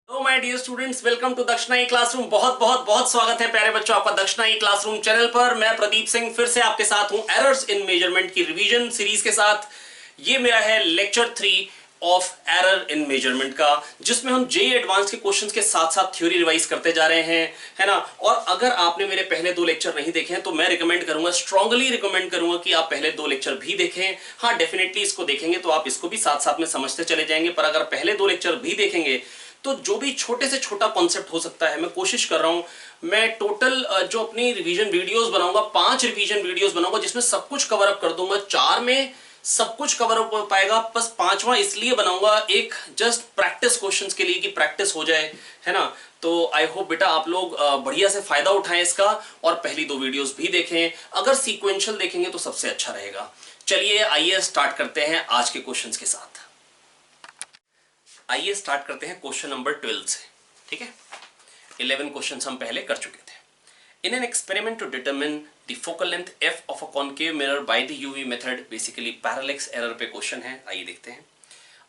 Hello my dear students, welcome to Dakshina E classroom. बहुत बहुत बहुत स्वागत है प्यारे बच्चों आपका दक्षिणा ई क्लासरूम चैनल पर। मैं प्रदीप सिंह फिर से आपके साथ हूं एरर्स इन मेजरमेंट की रिवीजन सीरीज के साथ। ये मेरा है lecture 3 of error in measurement का, जिसमें हम जेईई एडवांस के क्वेश्चंस के साथ साथ थ्योरी रिवाइज करते जा रहे हैं, है ना। और अगर आपने मेरे पहले 2 लेक्चर नहीं देखे हैं तो मैं रिकमेंड करूंगा, स्ट्रांगली रिकमेंड करूंगा कि आप पहले 2 लेक्चर भी देखें। हाँ, डेफिनेटली इसको देखेंगे तो आप इसको भी साथ साथ में समझते चले जाएंगे, पर अगर पहले 2 लेक्चर भी देखेंगे तो जो भी छोटे से छोटा कॉन्सेप्ट हो सकता है, मैं कोशिश कर रहा हूं, मैं टोटल जो अपनी रिवीजन वीडियोस बनाऊंगा, 5 रिवीजन वीडियोस बनाऊंगा जिसमें सब कुछ कवर अप कर दूंगा। 4 में सब कुछ कवर अप हो पाएगा, बस 5वां इसलिए बनाऊंगा एक जस्ट प्रैक्टिस क्वेश्चंस के लिए कि प्रैक्टिस हो जाए, है ना। तो आई होप बेटा आप लोग बढ़िया से फायदा उठाएं इसका और पहली 2 वीडियोस भी देखें। अगर सीक्वेंशियल देखेंगे तो सबसे अच्छा रहेगा। चलिए आइए स्टार्ट करते हैं आज के क्वेश्चंस के साथ। आइए स्टार्ट करते हैं क्वेश्चन नंबर 12 से, ठीक है। 11 क्वेश्चंस हम पहले कर चुके थे। In an experiment to determine the focal length f of a concave mirror by the UV method, basically parallax error पे क्वेश्चन है। आइए देखते हैं।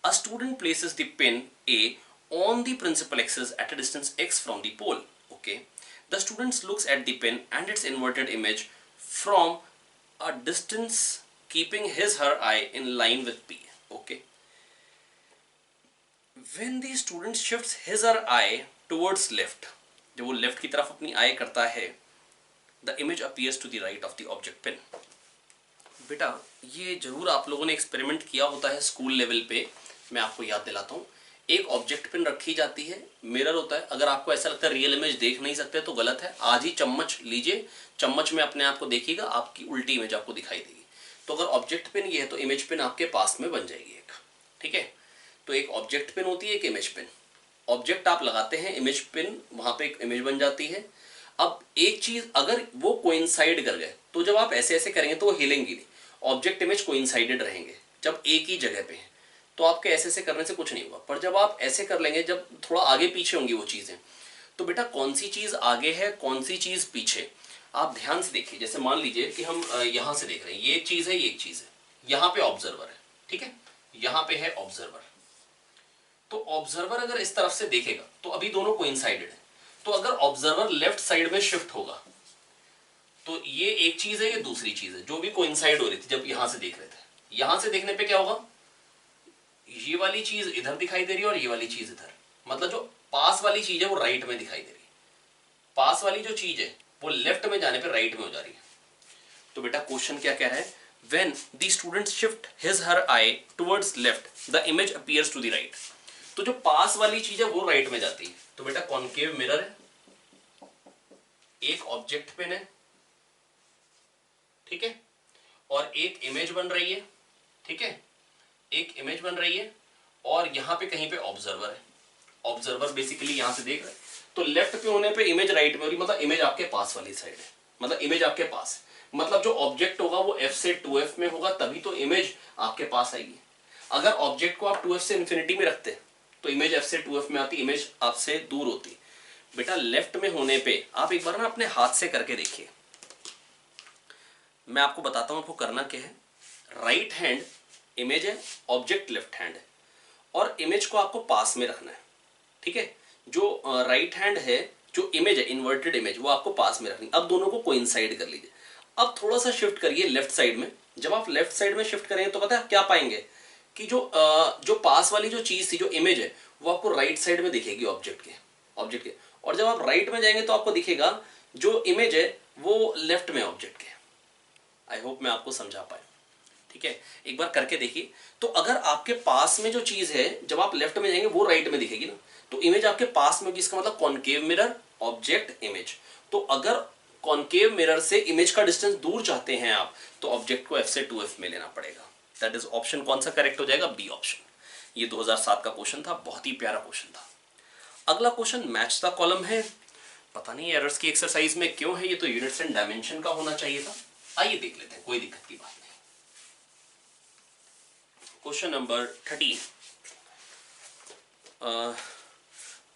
A student places the pin a on the principal axis at a distance x from the pole. Okay, the student looks at the pin and its inverted image from a distance, keeping his/her eye in line with p. Okay, when the student shifts his/her eye towards left, जब वो left की तरफ अपनी आई करता है, the image appears to the right of the object pin. बेटा ये जरूर आप लोगों ने एक्सपेरिमेंट किया होता है स्कूल लेवल पे। मैं आपको याद दिलाता हूँ, एक ऑब्जेक्ट पिन रखी जाती है, मिरर होता है। अगर आपको ऐसा लगता है रियल इमेज देख नहीं सकते तो गलत है। आज ही चम्मच लीजिए, चम्मच में अपने आप को देखिएगा, आपकी उल्टी इमेज आपको दिखाई देगी। तो अगर ऑब्जेक्ट पिन ये है तो इमेज पिन आपके पास में बन जाएगी एक, ठीक है। तो एक ऑब्जेक्ट पिन होती है, एक इमेज पिन। ऑब्जेक्ट आप लगाते हैं, इमेज पिन, वहां पे एक इमेज बन जाती है। अब एक चीज अगर वो कोइंसाइड कर गए तो जब आप ऐसे ऐसे करेंगे तो वो हिलेंगी नहीं, ऑब्जेक्ट इमेज कोइंसाइडेड रहेंगे। जब एक ही जगह पे है तो आपके ऐसे ऐसे करने से कुछ नहीं होगा, पर जब आप ऐसे कर लेंगे, जब थोड़ा आगे पीछे होंगी वो चीजें, तो बेटा कौन सी चीज आगे है कौन सी चीज पीछे, आप ध्यान से देखिए। जैसे मान लीजिए कि हम यहां से देख रहे हैं, ये एक चीज है, ये एक चीज है, यहां पे ऑब्जर्वर है, ठीक है, यहां पे है ऑब्जर्वर। तो ऑब्जर्वर अगर इस तरफ से देखेगा तो अभी दोनों कोइंसाइडेड है। तो अगर ऑब्जर्वर लेफ्ट साइड में शिफ्ट होगा तो ये एक चीज है, ये दूसरी चीज है, जो भी कोइंसाइड हो रही थी। जब यहां से देख रहे थे, यहां से देखने पे क्या होगा, ये वाली चीज इधर दिखाई दे रही है और ये वाली चीज इधर, मतलब जो पास वाली चीज है वो राइट में दिखाई दे रही है, पास वाली जो चीज है वो लेफ्ट में जाने पे राइट में हो जा रही है। तो बेटा क्वेश्चन क्या कह रहा है, when the student shift his/her eye towards left, the image appears to the right. तो जो पास वाली चीज है वो राइट में जाती है। तो बेटा कॉन्केव मिरर है, एक ऑब्जेक्ट पिन है, ठीक है, और एक इमेज बन रही है, ठीक है, एक इमेज बन रही है, और यहां पे कहीं पे ऑब्जर्वर है। ऑब्जर्वर बेसिकली यहां से देख रहे हैं, तो लेफ्ट पे होने पे इमेज राइट में हो रही, मतलब इमेज आपके पास वाली साइड है, मतलब इमेज आपके पास, मतलब जो ऑब्जेक्ट होगा वो f से 2f में होगा, तभी तो इमेज आपके पास आएगी। अगर ऑब्जेक्ट को आप 2f से इंफिनिटी में रखते तो इमेज f से 2f में आती, इमेज आपसे दूर होती। बेटा लेफ्ट में होने पे आप एक बार ना अपने हाथ से करके देखिए, मैं आपको बताता हूं आपको करना क्या है। राइट हैंड इमेज है, ऑब्जेक्ट लेफ्ट हैंड है, और इमेज को आपको पास में रखना है, ठीक है। जो राइट हैंड है, जो इमेज है इन्वर्टेड इमेज, वो आपको पास में रखनी। अब दोनों को कोइंसाइड कर लीजिए। अब थोड़ा सा शिफ्ट करिए लेफ्ट साइड में। जब आप लेफ्ट साइड में शिफ्ट करेंगे तो पता है क्या पाएंगे कि जो पास वाली जो चीज थी, जो इमेज है, वो आपको राइट साइड में दिखेगी ऑब्जेक्ट के। और जब आप राइट में जाएंगे तो आपको दिखेगा जो इमेज है वो लेफ्ट में ऑब्जेक्ट के। आई होप मैं आपको समझा पाया, ठीक है। एक बार करके देखिए। तो अगर आपके पास में जो चीज है, जब आप लेफ्ट में जाएंगे वो राइट में दिखेगी ना, तो इमेज आपके पास में होगी, इसका मतलब कॉन्केव मिरर, ऑब्जेक्ट, इमेज। तो अगर कॉन्केव मिरर से इमेज का डिस्टेंस दूर चाहते हैं आप, तो ऑब्जेक्ट को f से 2f में लेना पड़ेगा। दैट इज ऑप्शन कौन सा करेक्ट हो जाएगा, बी ऑप्शन। ये 2007 का क्वेश्चन था, बहुत ही प्यारा क्वेश्चन था। अगला क्वेश्चन मैच द कॉलम है। पता नहीं एरर्स की एक्सरसाइज में क्यों है, ये तो यूनिट्स एंड डायमेंशन का होना चाहिए था। आइए देख लेते हैं, कोई दिक्कत की बात नहीं। क्वेश्चन नंबर 13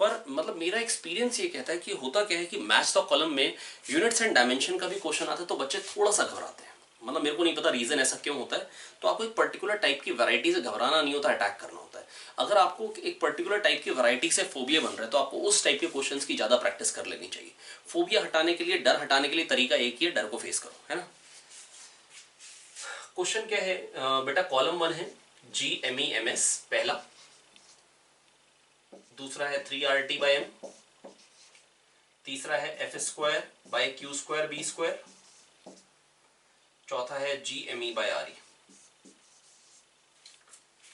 पर मतलब मेरा एक्सपीरियंस ये कहता है कि होता क्या है कि मैच द कॉलम में यूनिट्स एंड डायमेंशन का भी क्वेश्चन आता है तो बच्चे थोड़ा सा घबराते हैं। मतलब मेरे को नहीं पता रीजन ऐसा क्यों होता है। तो आपको एक पर्टिकुलर टाइप की वैरायटी से घबराना नहीं होता, अटैक करना होता है। अगर आपको एक पर्टिकुलर टाइप की वैरायटी से फोबिया बन रहा है तो आपको उस टाइप के क्वेश्चंस की ज्यादा प्रैक्टिस कर लेनी चाहिए। फोबिया हटाने के लिए, डर हटाने के लिए तरीका एक ही है, डर को फेस करो, है ना। क्वेश्चन क्या है बेटा, कॉलम 1 है GMEMS पहला, दूसरा है 3RT/m, तीसरा है F²/Q²B², चौथा है GME/RE।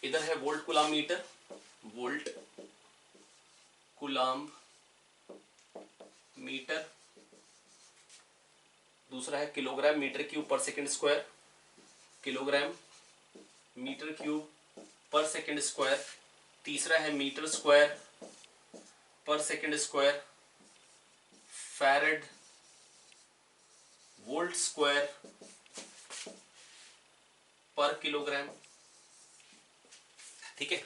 इधर है volt coulomb metre, volt coulomb metre, दूसरा है kilogram metre cube per second square, kilogram metre cube per second square, तीसरा है metre square per second square, farad volt square per kilogram. ठीक है,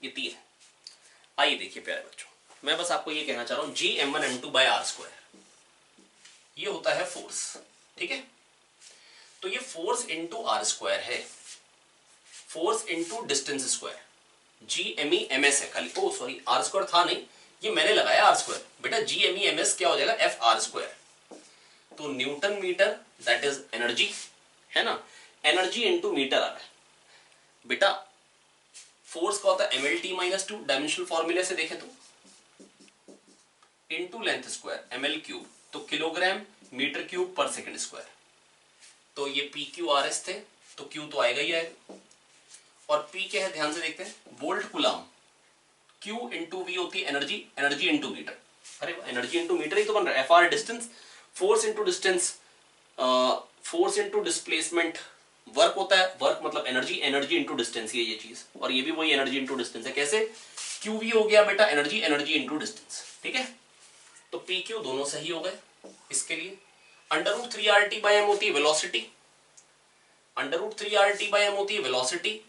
ये 3 है। आइए देखिए प्यारे बच्चों, मैं बस आपको ये कहना चाह रहा हूं Gm1m2/r², ये होता है फोर्स। ठीक है, तो ये फोर्स इंटू r² है, force into distance square. GMEMS है खाली, ओ सॉरी r² था नहीं, ये मैंने लगाया r²। बेटा GMEMS क्या हो जाएगा, FR²। तो newton metre that is energy, है ना, एनर्जी इंटू मीटर आ रहा है। बेटा फोर्स का होता है MLT-2, डायमेंशनल फॉर्मूले से देखें तो, इंटू लेंथ स्क्वायर ML3, तो kilogram metre cube per second square. तो ये PQRS थे, तो Q तो आएगा ही आएगा। और P क्या है ध्यान से देखते हैं, volt coulomb, Q into V होती है एनर्जी, एनर्जी इंटू मीटर। अरे एनर्जी इंटू मीटर ही तो बन रहा है, FR distance, force into distance, force into displacement, work होता है, वर्क मतलब एनर्जी, एनर्जी इंटू डिस्टेंस, ये चीज, और ये भी वही एनर्जी इंटू डिस्टेंस है। कैसे, QV हो गया बेटा एनर्जी, एनर्जी इंटू डिस्टेंस। ठीक है, तो PQ दोनों सही हो गए। इसके लिए √3RT/m होती है वेलोसिटी, √3RT/m होती है वेलोसिटी,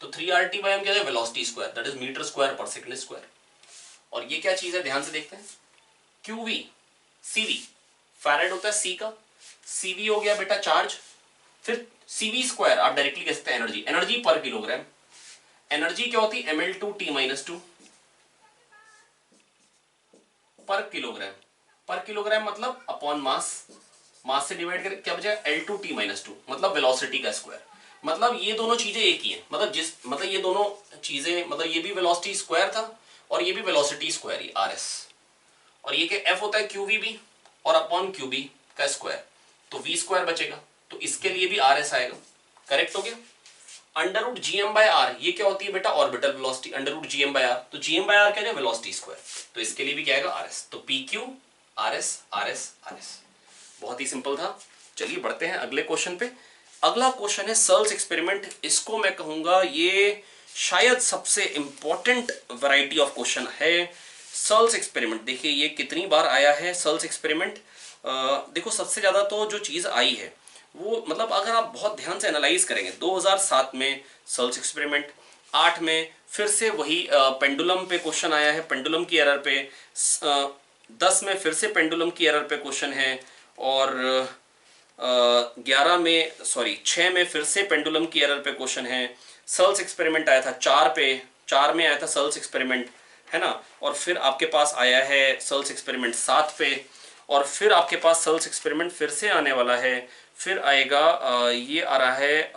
तो 3RT/m क्या है, velocity square that is metre square per second square. और ये क्या चीज है ध्यान से देखते हैं, QV CV, फैरेड होता है C का, CV हो गया बेटा चार्ज, फिर CV² आप डायरेक्टली कह सकते हैं एनर्जी, एनर्जी पर किलोग्राम। एनर्जी क्या होती है, ML2T-2 पर किलोग्राम, पर किलोग्राम मतलब अपॉन मास, मास से डिवाइड करके क्या बचेगा, L2T-2 मतलब वेलोसिटी का स्क्वायर। मतलब ये दोनों चीजें एक ही है, मतलब ये दोनों चीजें, मतलब ये भी वेलोसिटी स्क्वायर था और ये भी वेलोसिटी स्क्वायर ही RS, और ये क्या F होता है QVB और अपॉन QB का स्क्वायर, तो V² बचेगा, तो इसके लिए भी RS आएगा। करेक्ट हो गया। √Gm/r ये क्या होती है बेटा, ऑर्बिटल वेलोसिटी, √Gm/r, तो Gm/r क्या है, वेलोसिटी स्क्वायर, तो इसके लिए भी क्या आएगा, RS। तो PQ RS RS RS, बहुत ही सिंपल था। चलिए बढ़ते हैं अगले क्वेश्चन पे। अगला क्वेश्चन है सर्ल्स एक्सपेरिमेंट, इसको मैं कहूंगा ये शायद सबसे इंपॉर्टेंट वैरायटी ऑफ क्वेश्चन है। सर्ल्स एक्सपेरिमेंट देखिए ये कितनी बार आया है सर्ल्स एक्सपेरिमेंट। देखो सबसे ज्यादा तो जो चीज आई है वो, मतलब अगर आप बहुत ध्यान से एनालाइज करेंगे, 2007 में सर्ल्स एक्सपेरिमेंट, 8 में फिर से वही पेंडुलम पे क्वेश्चन आया है, पेंडुलम की एरर पे, 10 में फिर से पेंडुलम की एरर पे क्वेश्चन है, और 11 में, सॉरी 6 में फिर से पेंडुलम की एरर पे क्वेश्चन है। सर्ल्स एक्सपेरिमेंट आया था 4 में आया था सर्ल्स एक्सपेरिमेंट, है ना, और फिर आपके पास आया है सर्ल्स एक्सपेरिमेंट 7 पे, और फिर आपके पास सर्ल्स एक्सपेरिमेंट फिर से आने वाला है, फिर आएगा ये आ रहा है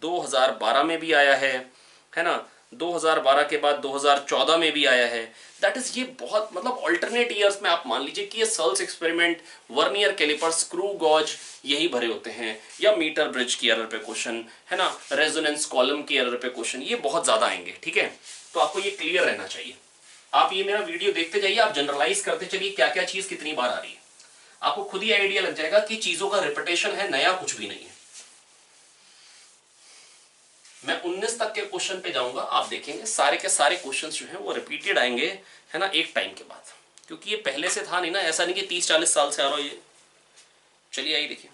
2012 में भी आया है ना, 2012 के बाद 2014 में भी आया है। दैट इज ये बहुत, मतलब ऑल्टरनेट ईयर्स में आप मान लीजिए कि ये Searle's experiment, vernier callipers, screw gauge यही भरे होते हैं, या मीटर ब्रिज की एरर पे क्वेश्चन, है ना, रेजोनेंस कॉलम की एरर पे क्वेश्चन, ये बहुत ज्यादा आएंगे। ठीक है, तो आपको ये क्लियर रहना चाहिए। आप ये मेरा वीडियो देखते जाइए, आप जनरलाइज करते चलिए क्या क्या चीज कितनी बार आ रही है, आपको खुद ही आइडिया लग जाएगा कि चीजों का रिपीटेशन है, नया कुछ भी नहीं है। मैं 19 तक के क्वेश्चन पे जाऊंगा, आप देखेंगे सारे के सारे क्वेश्चंस जो हैं वो रिपीटेड आएंगे, है ना, एक टाइम के बाद, क्योंकि ये पहले से था नहीं ना, ऐसा नहीं कि 30-40 साल से आ रहा हो ये। चलिए आइए देखिए।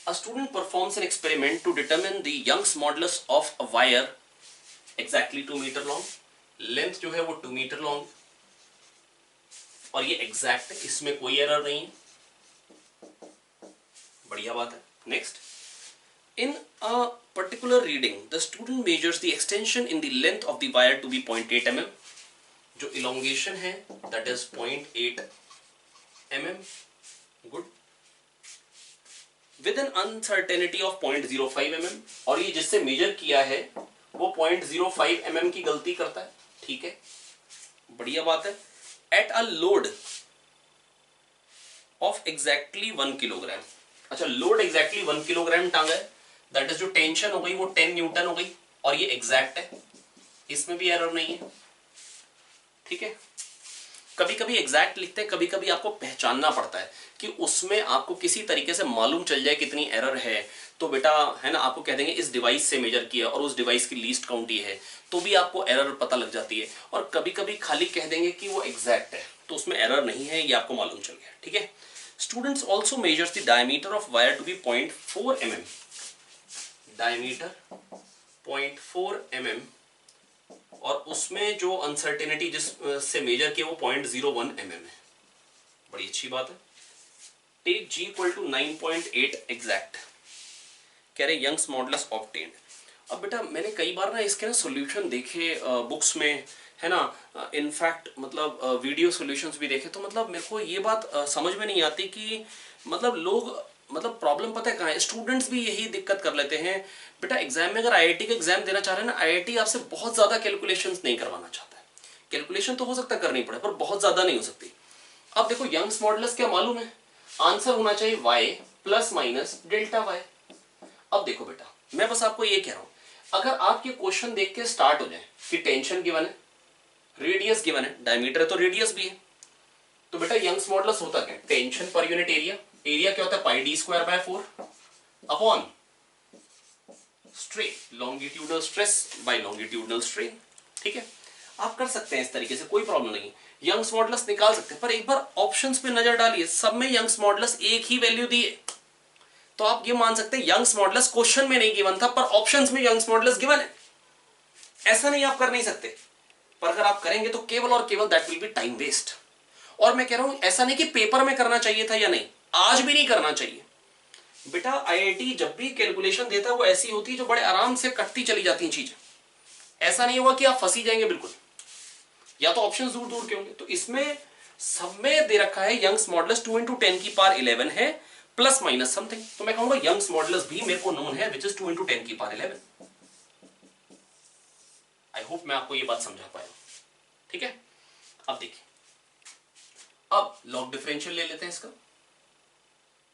A student performs an experiment to determine the Young's modulus of a wire exactly 2 metre long, length जो है वो 2 मीटर लॉन्ग, और ये एग्जैक्ट है, इसमें कोई एरर नहीं है, बढ़िया बात है। Next, in a particular reading the student measures the extension in the length of the wire to be 0.8 mm. जो elongation है that is 0.8 mm. good. with an uncertainty of 0.05 mm. और ये जिससे मेजर किया है वो 0.05 mm की गलती करता है. ठीक है, बढ़िया बात है. at a load of exactly 1 kilogram. अच्छा, लोड exactly 1 किलोग्राम टांगा है, दैट इज जो टेंशन हो गई वो 10 न्यूटन हो गई और ये एग्जैक्ट है, इसमें भी एरर नहीं है. ठीक है, कभी कभी एग्जैक्ट लिखते हैं, कभी कभी आपको पहचानना पड़ता है कि उसमें आपको किसी तरीके से मालूम चल जाए कितनी एरर है. तो बेटा है ना, आपको कह देंगे इस डिवाइस से मेजर किया और उस डिवाइस की लीस्ट काउंट ये है, तो भी आपको एरर पता लग जाती है. और कभी कभी खाली कह देंगे कि वो एग्जैक्ट है, तो उसमें एरर नहीं है, ये आपको मालूम चल गया. ठीक है. Students also measures the diameter of wire to be 0.4 mm. Diameter 0.4 mm और उसमें जो अनसर्टेनिटी जिस से मेजर किया वो 0.01 mm है. बड़ी अच्छी बात है. Take G equal to 9.8 exact. कह रहे यंग्स मॉडुलस ऑब्टेन्ड. अब बेटा मैंने कई बार ना इसके ना सॉल्यूशन देखे बुक्स में, है ना, इनफैक्ट मतलब वीडियो सॉल्यूशंस भी देखे, तो मतलब मेरे को ये बात समझ में नहीं आती कि मतलब लोग मतलब प्रॉब्लम पता है कहाँ है. स्टूडेंट्स भी यही दिक्कत कर लेते हैं. बेटा एग्जाम में अगर आईआईटी का एग्जाम देना चाह रहे हैं ना, आईआईटी आपसे बहुत ज़्यादा कैलकुलेशंस नहीं करवाना चाहता है. कैलकुलेशन तो हो सकता है करनी पड़े, पर बहुत ज़्यादा नहीं हो सकती. अब देखो यंग्स मॉडुलस क्या मालूम है, आंसर होना चाहिए y plus minus delta y. अब देखो बेटा मैं बस आपको ये कह रहा हूँ, अगर आप ये क्वेश्चन देख के स्टार्ट हो जाए कि टेंशन गिवन है, रेडियस गिवन है, डायमीटर है तो रेडियस भी है, तो बेटा यंग्स मॉडुलस होता क्या, tension per unit area. Area क्या होता है, pi d square by 4 upon strain, longitudinal stress by longitudinal strain. ठीक है, आप कर सकते हैं इस तरीके से, कोई प्रॉब्लम नहीं. यंग्स मॉडुलस निकाल सकते हैं, पर एक बार ऑप्शंस पे नजर डालिए, सब में यंग्स मॉडुलस एक ही वैल्यू दिए, तो आप ये मान सकते हैं यंग्स मॉडुलस क्वेश्चन में नहीं गिवन था, पर ऑप्शंस में यंग्स मॉडुलस गिवन है. ऐसा नहीं आप कर नहीं सकते, पर अगर आप करेंगे तो केवल और केवल that will be time waste. और मैं कह रहा हूं ऐसा नहीं कि पेपर में करना चाहिए था या नहीं, आज भी नहीं करना चाहिए. बेटा आईआईटी जब भी कैलकुलेशन देता है वो ऐसी होती है जो बड़े आराम से कटती चली जाती हैं चीजें. ऐसा नहीं होगा कि आप फंसी जाएंगे बिल्कुल, या तो ऑप्शन दूर दूर के होंगे. तो इसमें सब में दे रखा है यंग्स मॉडुलस 2 × 10⁻11 है प्लस माइनस समथिंग. तो मैं कहूंगा यंग्स मॉडुलस भी मेरे को नोन है विच इज 2 × 10⁻11. आई होप मैं आपको ये बात समझा पाया. ठीक है, अब देखिए, अब लॉग डिफरेंशियल ले लेते हैं इसका.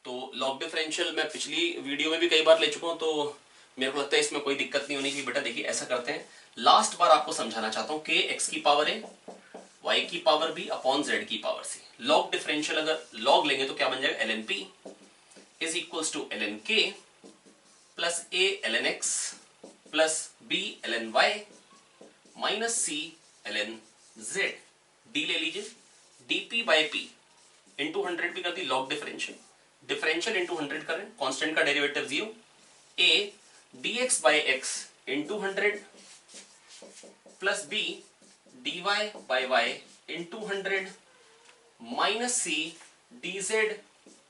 तो लॉग डिफरेंशियल मैं पिछली वीडियो में भी कई बार ले चुका हूं, तो मेरे को लगता है इसमें कोई दिक्कत नहीं होनी चाहिए. बेटा देखिए ऐसा करते हैं, लास्ट बार आपको समझाना चाहता हूं, के एक्स की पावर ए वाई की पावर बी अपॉन जेड की पावर सी. लॉग डिफरेंशियल अगर लॉग लेंगे तो क्या बन जाएगा, l n p is equals to l n k plus a l n x plus b l n y minus c l n z. D ले लीजिए, dp by p into 100 भी कर दी. लॉग डिफरेंशियल, डिफरेंशियल इंटू 100 करें, constant का derivative 0. A dx by X into 100 plus B dy by Y into 100 minus C dz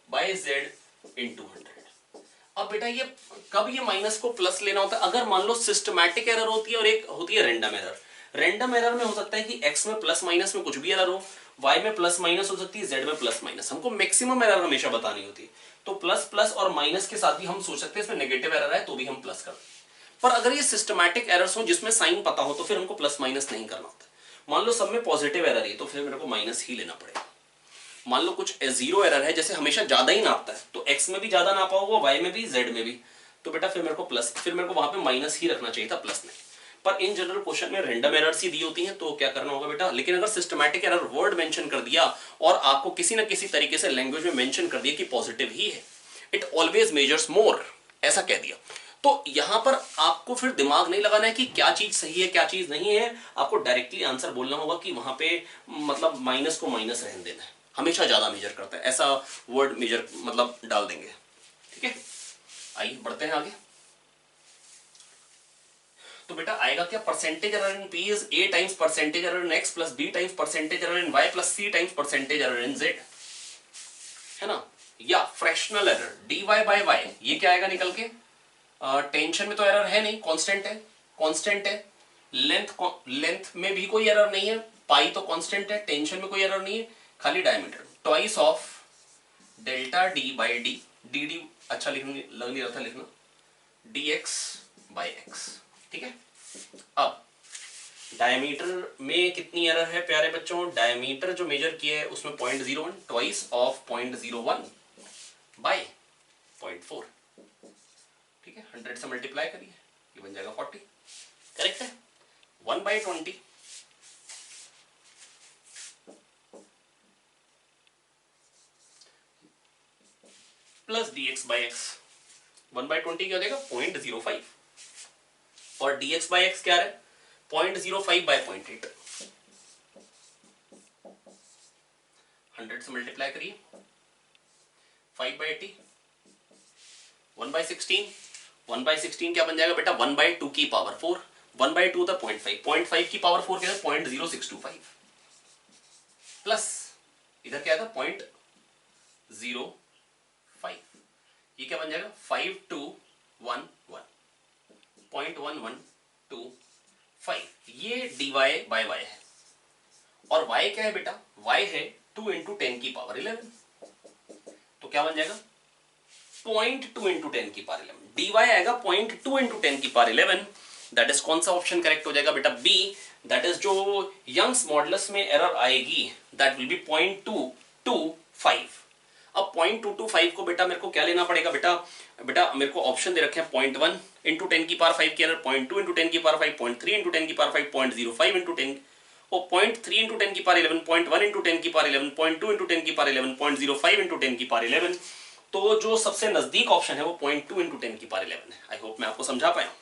by z into 100. अब बेटा ये कब ये माइनस को प्लस लेना होता है, अगर मान लो सिस्टमैटिक एरर होती है और एक होती है रैंडम एरर. रैंडम एरर में हो सकता है कि x में प्लस माइनस में कुछ भी एरर हो, y में प्लस माइनस हो सकती है, z में प्लस माइनस. हमको मैक्सिमम एरर हमेशा बतानी होती है, तो प्लस प्लस और माइनस के साथ ही हम सोच सकते हैं इसमें नेगेटिव एरर है तो भी हम प्लस कर दें. पर अगर ये सिस्टमैटिक एरर्स हो जिसमें साइन पता हो तो फिर हमको प्लस माइनस नहीं करना होता. मान लो सब में पॉजिटिव एरर है तो फिर मेरे को माइनस ही लेना पड़ेगा. मान लो कुछ जीरो एरर है, जैसे हमेशा ज्यादा ही नापता है, तो x में भी ज्यादा नापा होगा, y में भी, z में भी, तो बेटा फिर मेरे को प्लस, फिर मेरे को वहां पे माइनस ही रखना चाहिए था, प्लस नहीं. पर इन जनरल क्वेश्चन में रैंडम एरर्स ही दी होती हैं, तो क्या करना होगा बेटा. लेकिन अगर सिस्टमैटिक एरर वर्ड मेंशन कर दिया और आपको किसी ना किसी तरीके से लैंग्वेज में मेंशन कर दिया कि पॉजिटिव ही है, इट ऑलवेज मेजर्स मोर, ऐसा कह दिया, तो यहां पर आपको फिर दिमाग नहीं लगाना है कि क्या चीज सही है क्या चीज नहीं है. आपको डायरेक्टली आंसर बोलना होगा कि वहां पे मतलब माइनस को माइनस रहने देना है, हमेशा ज्यादा मेजर करता है, ऐसा वर्ड मेजर मतलब डाल देंगे. ठीक है, आइए बढ़ते हैं आगे. तो बेटा आएगा क्या, percentage error in P is a times percentage error in x plus b times percentage error in y plus c times percentage error in z, है ना. या fractional error dy by y, ये क्या आएगा निकल के? टेंशन में तो एरर है नहीं, कांस्टेंट है, कांस्टेंट है। लेंथ में भी कोई एरर नहीं है, पाई तो कांस्टेंट है, टेंशन में कोई एरर नहीं है, खाली diameter. Twice of delta D by D, D D अच्छा लग नहीं रहा था लिखना, dx बाई x, ठीक है। अब डायमीटर में कितनी एरर है प्यारे बच्चों? डायमीटर जो मेजर किया है उसमें 0.01, ट्वाइस ऑफ 0.01 बाय 0.4, ठीक है। 100 से मल्टीप्लाई करिए, ये बन जाएगा 40, करेक्ट है। 1/20 प्लस dx बाई एक्स, 1/20 क्या हो जाएगा? 0.05, और dx बाई एक्स क्या है? 0.05 बाय 0.8, 100 से मल्टीप्लाई करिए, 5/80, 1/16, 1/16 क्या बन जाएगा बेटा? 1/2 की पावर 4, 1/2 था 0.5, 0.5 की पावर 4 क्या है? 0.0625, प्लस इधर क्या था? 0.05, ये क्या बन जाएगा? 5211, 0.1125, ये dy बाय y है। और y क्या है बेटा? y है 2 इंटू 10 की पावर 11, तो क्या बन जाएगा? 0.2 इंटू 10 की पावर 11, dy आएगा 0.2 इंटू 10 की पावर 11। दैट इज कौन सा ऑप्शन करेक्ट हो जाएगा बेटा? बी, दैट इज जो यंग्स मॉडुलस में एरर आएगी दैट विल बी 0.225। अब 0.225 को बेटा मेरे को क्या लेना पड़ेगा बेटा? बेटा मेरे को ऑप्शन दे रखे हैं 0.1 इंटू 10 की पावर 5 की एरर, 0.2 इंटू 10 की पावर 5, 0.3 इंटू 10 की पावर 5, 0.05 इंटू 10, और 0.3 इंटू 10 की पावर 11, 0.1 इंटू 10 की पावर 11, 0.2 इंटू 10 की पावर 11, 0.05 इंटू 10 की पावर 11। तो जो सबसे नजदीक ऑप्शन है वो 0.2 इंटू 10 की पावर 11 है। आई होप मैं आपको समझा पाया।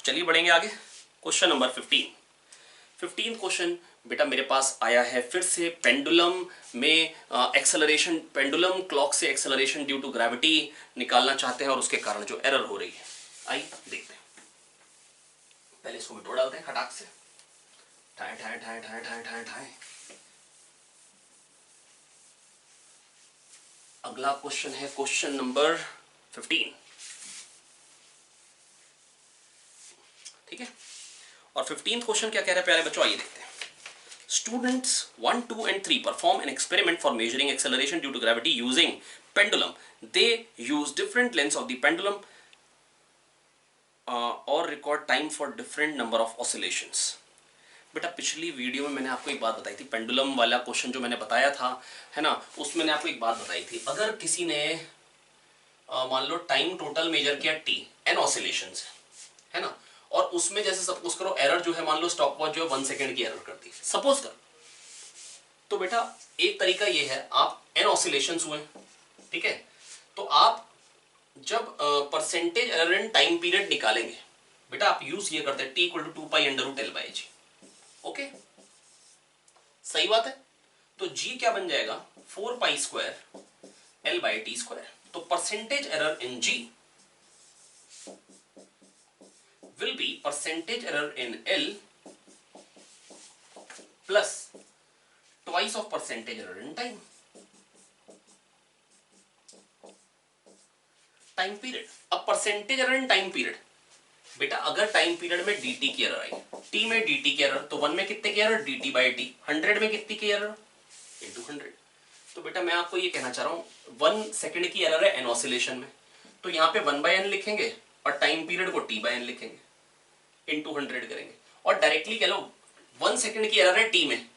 चलिए बढ़ेंगे आगे। क्वेश्चन नंबर 15 क्वेश्चन बेटा मेरे पास आया है फिर से पेंडुलम में एक्सेलरेशन, पेंडुलम क्लॉक से एक्सेलरेशन ड्यू टू ग्रेविटी निकालना चाहते हैं और उसके कारण जो एरर हो रही है। आइए देखते हैं। पहले इसको मिटो डालते हैं खटाक से, ठाए ठाए ठाए ठाए ठाए ठाए ठाए। अगला क्वेश्चन है क्वेश्चन नंबर 15, ठीक है। और 15th क्वेश्चन क्या कह रहा है प्यारे बच्चों? आइए देखते हैं। Students 1, 2 and 3 perform an experiment for measuring acceleration due to gravity using pendulum. They use different lengths of the pendulum or record time for different number of oscillations. बेटा पिछली वीडियो में मैंने आपको एक बात बताई थी, पेंडुलम वाला क्वेश्चन जो मैंने बताया था है ना, उसमें मैंने आपको एक बात बताई थी। अगर किसी ने मान लो टाइम टोटल मेजर किया t, n ऑसिलेशंस है ना, और उसमें जैसे सपोज करो एरर जो है मान लो स्टॉप वॉच जो है 1 सेकंड की एरर करती है सपोज कर, तो बेटा एक तरीका ये है, आप n ऑसिलेशंस हुए, ठीक है, तो आप जब percentage error in time period निकालेंगे बेटा आप यूज ये करते हैं t = 2π/L/g। ओके, सही बात है। तो g क्या बन जाएगा? 4π² L/t²। तो percentage error in g will be percentage error in L plus twice of percentage error in time period। अब percentage error in time period बेटा अगर टाइम पीरियड में dt की एरर आई, t में dt की एरर, तो 1 में कितने की एरर? dt by t। 100 में कितनी की एरर? इंटू 100। तो बेटा मैं आपको ये कहना चाह रहा हूँ 1 सेकंड की एरर है n ऑसिलेशन में, तो यहाँ पे 1/n लिखेंगे और टाइम पीरियड को t/n लिखेंगे, इंटू 100 करेंगे, और डायरेक्टली कह लो 1 सेकंड की एरर है टी में,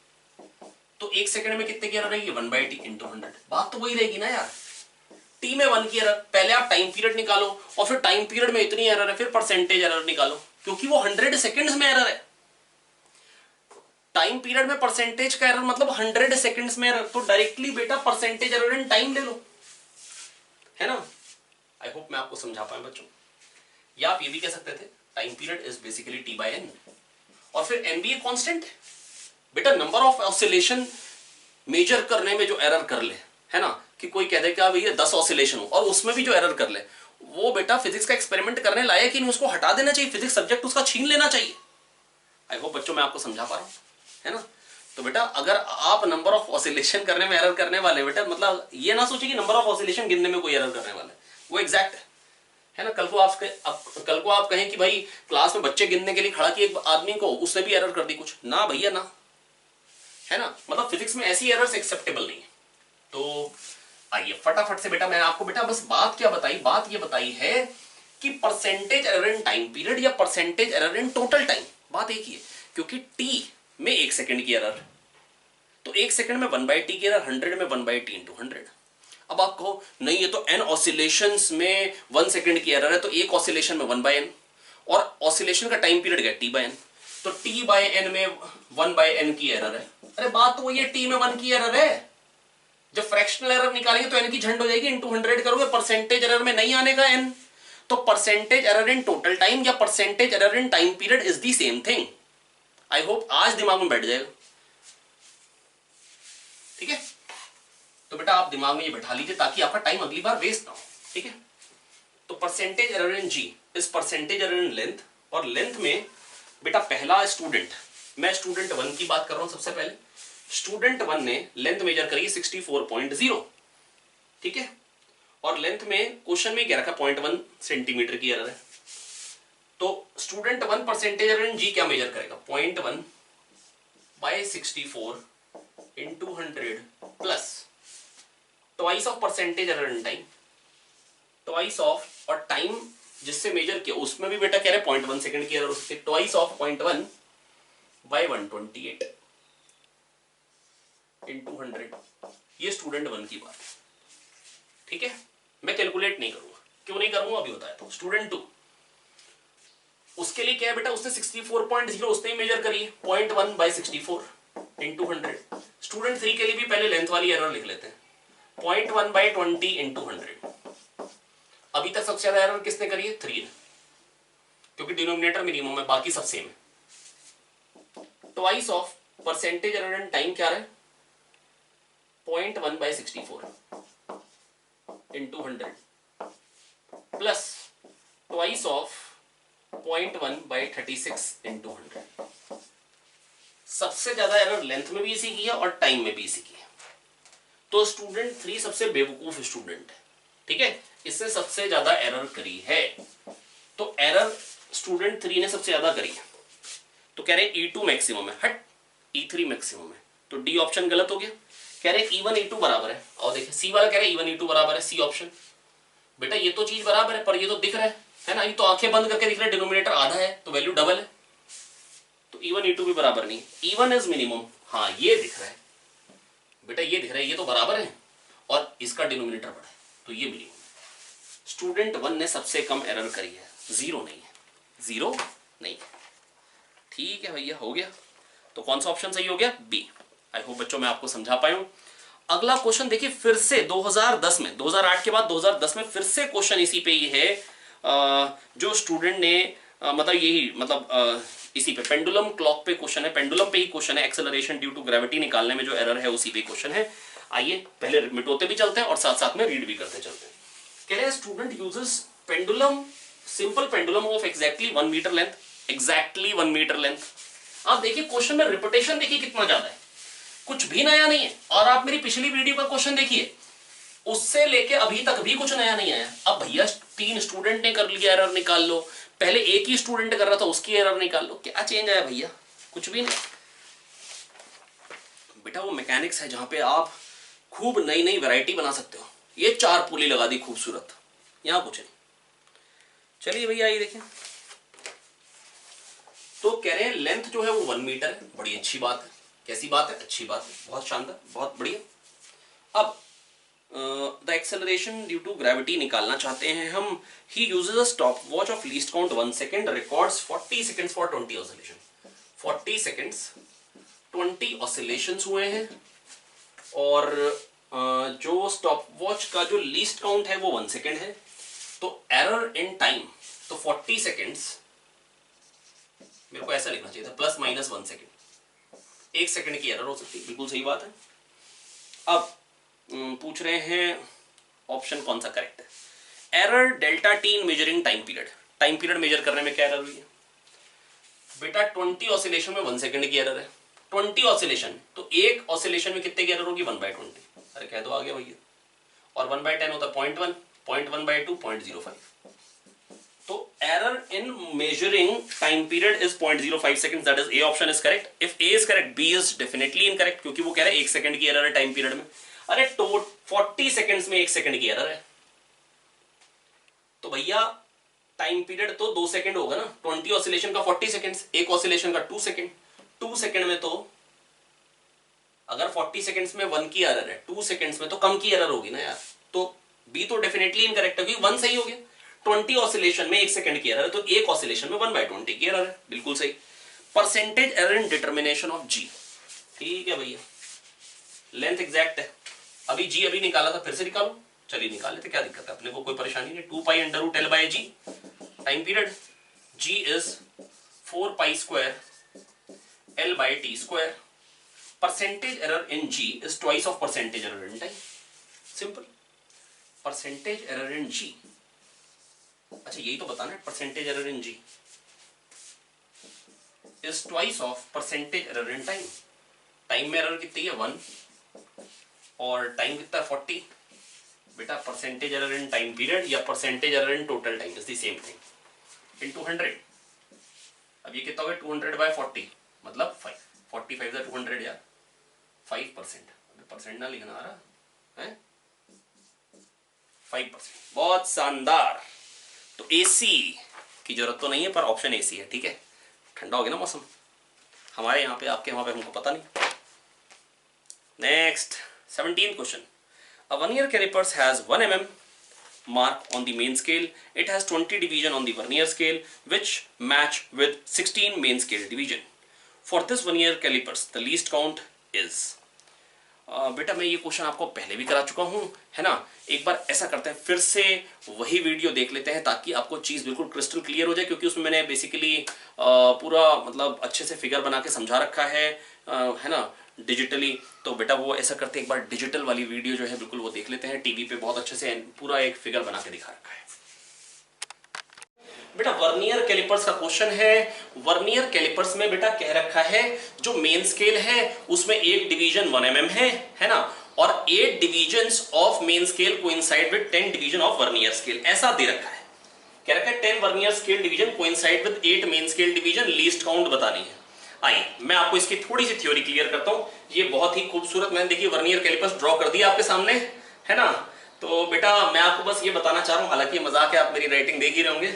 तो 1 सेकंड में कितने की एरर रहेगी? 1/t into 100। बात तो वही रहेगी ना यार, टी में 1 की एरर, पहले आप टाइम पीरियड निकालो और फिर टाइम पीरियड में इतनी एरर है फिर परसेंटेज एरर निकालो, क्योंकि वो 100 सेकंड्स में एरर है। टाइम पीरियड में परसेंटेज का एरर मतलब 100 सेकंड्स में एरर, तो डायरेक्टली बेटा परसेंटेज एरर इन टाइम ले लो, है ना। आई होप मैं आपको समझा पाया बच्चों। या आप ये भी कह सकते थे time period is basically t/n, और फिर n भी एक कांस्टेंट है बेटा। नंबर ऑफ ऑसिलेशन मेजर करने में जो एरर कर ले, है ना, कि कोई कह दे कि भैया 10 ऑसिलेशन हो और उसमें भी जो एरर कर ले, वो बेटा फिजिक्स का एक्सपेरिमेंट करने लायक ही नहीं, उसको हटा देना चाहिए, फिजिक्स सब्जेक्ट उसका छीन लेना चाहिए। आई होप बच्चों मैं आपको समझा पा रहा हूं, है ना। तो बेटा अगर आप नंबर ऑफ ऑसिलेशन करने में एरर करने वाले बेटा, मतलब ये ना सोचिए कि नंबर ऑफ ऑसिलेशन गिनने में कोई एरर करने वाला है, वो एग्जैक्ट है ना। कल को आप कहें कि भाई क्लास में बच्चे गिनने के लिए खड़ा किए एक आदमी को, उसने भी एरर कर दी कुछ, ना भैया ना, है ना। मतलब फिजिक्स में ऐसी एरर्स एक्सेप्टेबल नहीं है। तो आइए फटाफट से बेटा, मैं आपको बेटा बस बात क्या बताई, बात ये बताई है कि percentage error in time period या percentage error in total time, बात एक ही है। क्योंकि टी में 1 सेकंड की एरर, तो 1 सेकंड में 1/t की एरर, 100 में 1/t × 100। अब आप कहो नहीं ये तो n ऑसिलेशंस में 1 सेकंड की एरर है, तो एक ऑसिलेशन में 1/n, और ऑसिलेशन का टाइम पीरियड है t/n, तो t/n में 1/n की एरर है। अरे बात तो वही है, t में 1 की एरर है। जब फ्रैक्शनल एरर निकालेंगे तो n की झंड हो जाएगी, × 100 करोगे, परसेंटेज एरर में नहीं आने का n। तो percentage error in total time या percentage error in time period is the same thing. I hope आज दिमाग में बैठ जाएगा, ठीक है। तो बेटा आप दिमाग में ये बैठा लीजिए ताकि आपका टाइम अगली बार वेस्ट ना हो, ठीक है। तो percentage error in g is percentage error in length, और लेंथ में बेटा पहला स्टूडेंट, मैं स्टूडेंट 1 की बात कर रहा हूं सबसे पहले। स्टूडेंट 1 ने लेंथ मेजर करी 64.0, ठीक है, और लेंथ में क्वेश्चन में क्या रखा 0.1 सेंटीमीटर की एरर है। तो स्टूडेंट 1 परसेंटेज एरर इन g क्या मेजर करेगा, 0.1/64 × 100 plus twice of percentage error in time, twice of, और टाइम जिससे मेजर किया उसमें भी बेटा कह रहे 0.1 सेकंड की एरर हो सकती है, ट्वाइस ऑफ 0.1/128 × 100। ये स्टूडेंट 1 की बात, ठीक है। मैं कैलकुलेट नहीं करूंगा, क्यों नहीं करूंगा अभी बताया। तो स्टूडेंट 2, उसके लिए क्या है बेटा, उसने 64.0 उसने ही मेजर करी 0.1/64 × 100। स्टूडेंट 3 के लिए भी पहले लेंथ वाली एरर लिख लेते हैं, 0.1/20 × 100। अभी तक सबसे ज्यादा एरर किसने करी है, 3 ने, क्योंकि डिनोमिनेटर मिनिमम है, बाकी सब सेम है। Twice of percentage error in time क्या है, 0.1/64 × 100 प्लस ट्वाइस ऑफ 0.1/36 × 100। सबसे ज्यादा एरर लेंथ में भी इसी की है और टाइम में भी इसी की है। तो स्टूडेंट 3 सबसे बेवकूफ स्टूडेंट है, ठीक है, इससे सबसे ज्यादा एरर करी है। तो एरर स्टूडेंट 3 ने सबसे ज्यादा करी है, तो कह रहे E2 मैक्सिमम है, हट E3 मैक्सिमम है, तो डी ऑप्शन गलत हो गया। कह रहे E1 E2 बराबर है, और देखिए सी वाला कह रहे E1 E2 बराबर है, सी ऑप्शन। बेटा ये तो चीज बराबर है, पर ये तो दिख रहा है ना, ये तो आंखें बंद करके दिख रहा है, डिनोमिनेटर आधा है तो वैल्यू डबल है, तो E1 E2 भी बराबर नहीं। E1 इज मिनिमम, हाँ ये दिख रहा है बेटा, ये दिख रहा है, ये तो बराबर है, और इसका डिनोमिनेटर बड़ा है, तो ये मिनिमम है। स्टूडेंट 1 ने सबसे कम एरर करी है, 0 नहीं है, 0 नहीं है, ठीक है भैया, हो गया। तो कौन सा ऑप्शन सही हो गया, बी। आई होप बच्चों मैं आपको समझा पाया हूं। अगला क्वेश्चन देखिए, फिर से 2010 में, 2008 के बाद 2010 में फिर से क्वेश्चन इसी पे ही है। जो स्टूडेंट ने मतलब यही मतलब इसी पे पेंडुलम क्लॉक पे क्वेश्चन है, पेंडुलम पे ही क्वेश्चन है, एक्सेलरेशन ड्यू टू ग्रेविटी निकालने में जो एरर है उसी पे क्वेश्चन है। आइए पहले मिटोते भी चलते हैं और साथ साथ में रीड भी करते चलते हैं। कह रहे हैं student uses pendulum, simple pendulum of exactly 1 metre length, exactly 1 metre length. आप देखिए क्वेश्चन में रिपीटेशन देखिए कितना ज्यादा है, कुछ भी नया नहीं है। और आप मेरी पिछली वीडियो का क्वेश्चन देखिए, उससे लेके अभी तक भी कुछ नया नहीं आया। अब भैया 3 स्टूडेंट ने कर लिया, एरर निकाल लो, पहले एक ही स्टूडेंट कर रहा था उसकी एरर निकाल लो, क्या चेंज आया भैया, कुछ भी नहीं। बेटा वो मैकेनिक्स है जहां पे आप खूब नई नई वैरायटी बना सकते हो। ये 4 पुली लगा दी खूबसूरत, यहां कुछ नहीं। चलिए भैया ये देखें, तो कह रहे हैं लेंथ जो है वो 1 मीटर है, बड़ी अच्छी बात है। कैसी बात है, अच्छी बात है, बहुत शानदार, बहुत बढ़िया। अब the acceleration due to gravity निकालना चाहते हैं हम। He uses a stopwatch of least count 1 second, records 40 seconds for 20 oscillation. 40 seconds 20 oscillations हुए हैं, और जो स्टॉप वॉच का जो लीस्ट काउंट है वो 1 सेकेंड है। तो एरर इन टाइम, तो 40 सेकेंड्स, मेरे को ऐसा लिखना चाहिए था ±1 सेकेंड, 1 सेकेंड की एरर हो सकती है, बिल्कुल सही बात है। अब पूछ रहे हैं ऑप्शन कौन सा करेक्ट है। Error delta T in measuring time period, time period measure करने में क्या एरर हुई है बेटा, 20 ऑसिलेशन में 1 सेकेंड की एरर है। 20 ऑसिलेशन, तो एक ऑसिलेशन में कितने की एरर होगी 1/20। अरे कह दो आ गया भैया। और 1/10 होता है 0.1, 0.1/2 0.05। तो error in measuring time period is 0.05 seconds, that is A option is correct. If A is correct, B is definitely incorrect, क्योंकि वो कह रहा है 1 सेकंड की एरर है टाइम पीरियड में। अरे 40 सेकंड्स में 1 सेकंड की एरर है, तो भैया टाइम पीरियड तो 2 सेकंड होगा ना। 20 ऑसिलेशन का 40 सेकंड्स, एक ऑसिलेशन का 2 सेकंड। 2 सेकंड में तो अगर 40 सेकंड्स में 1 की एरर है, 2 सेकंड्स में तो कम की एरर होगी ना यार। तो बी तो डेफिनेटली इनकरेक्ट है, क्योंकि 1 सही हो गया। 20 ऑसिलेशन में 1 सेकंड की एरर है, तो एक ऑसिलेशन में 1/20 की एरर है, बिल्कुल सही। Percentage error in determination of g, ठीक है भैया। लेंथ एग्जैक्ट है, अभी जी अभी निकाला था, फिर से निकालो। चलिए निकाल लेते, क्या दिक्कत है, अपने को कोई परेशानी नहीं। 2π√L/g time period, g is 4π² L/t²। Percentage error in g is twice of percentage error in time, simple. Percentage error in g, अच्छा यही तो बताना है, percentage error in g is twice of percentage error in time. Time में error कितनी है 1 और time कितना है 40। बेटा percentage error in time period या percentage error in total time is the same thing इन 200। अब ये कितना हो गया 200/40 मतलब 5। 45 से 200 यार 5%, परसेंट ना लिखना आ रहा है 5%। बहुत शानदार। तो एसी की जरूरत तो नहीं है, पर ऑप्शन एसी है, ठीक है। ठंडा हो गया ना मौसम हमारे यहाँ पे, आपके वहां पे हमको पता नहीं। Next 17th question. A vernier calipers has 1 mm mark on the main scale. It has 20 division on the vernier scale, which match with 16 main scale division. For this vernier calipers, the least count is. बेटा मैं ये question आपको पहले भी करा चुका हूँ, है ना। एक बार ऐसा करते हैं, फिर से वही वीडियो देख लेते हैं, ताकि आपको चीज़ बिल्कुल क्रिस्टल क्लियर हो जाए, क्योंकि उसमें मैंने बेसिकली पूरा मतलब अच्छे से फिगर बना के समझा रखा है ना, डिजिटली। तो बेटा वो ऐसा करते हैं, एक बार डिजिटल वाली वीडियो जो है बिल्कुल वो देख लेते हैं। टीवी पे बहुत अच्छे से पूरा एक फिगर बना के दिखा रखा है। बेटा वर्नियर कैलिपर्स का क्वेश्चन है। वर्नियर कैलिपर्स में बेटा कह रखा है जो मेन स्केल है उसमें एक डिवीजन 1 mm है ना, और 8 divisions of main scale coincide with 10 division of vernier scale, ऐसा दे रखा है। कह रखा है 10 vernier scale division coincide with 8 main scale division, least count बतानी है। आइए मैं आपको इसकी थोड़ी सी थ्योरी क्लियर करता हूं। ये बहुत ही खूबसूरत, मैंने देखिए वर्नियर कैलिपर्स ड्रॉ कर दिया आपके सामने, है ना। तो बेटा मैं आपको बस ये बताना चाह रहा हूं, हालांकि मजाक है, आप मेरी राइटिंग देख ही रहे होंगे,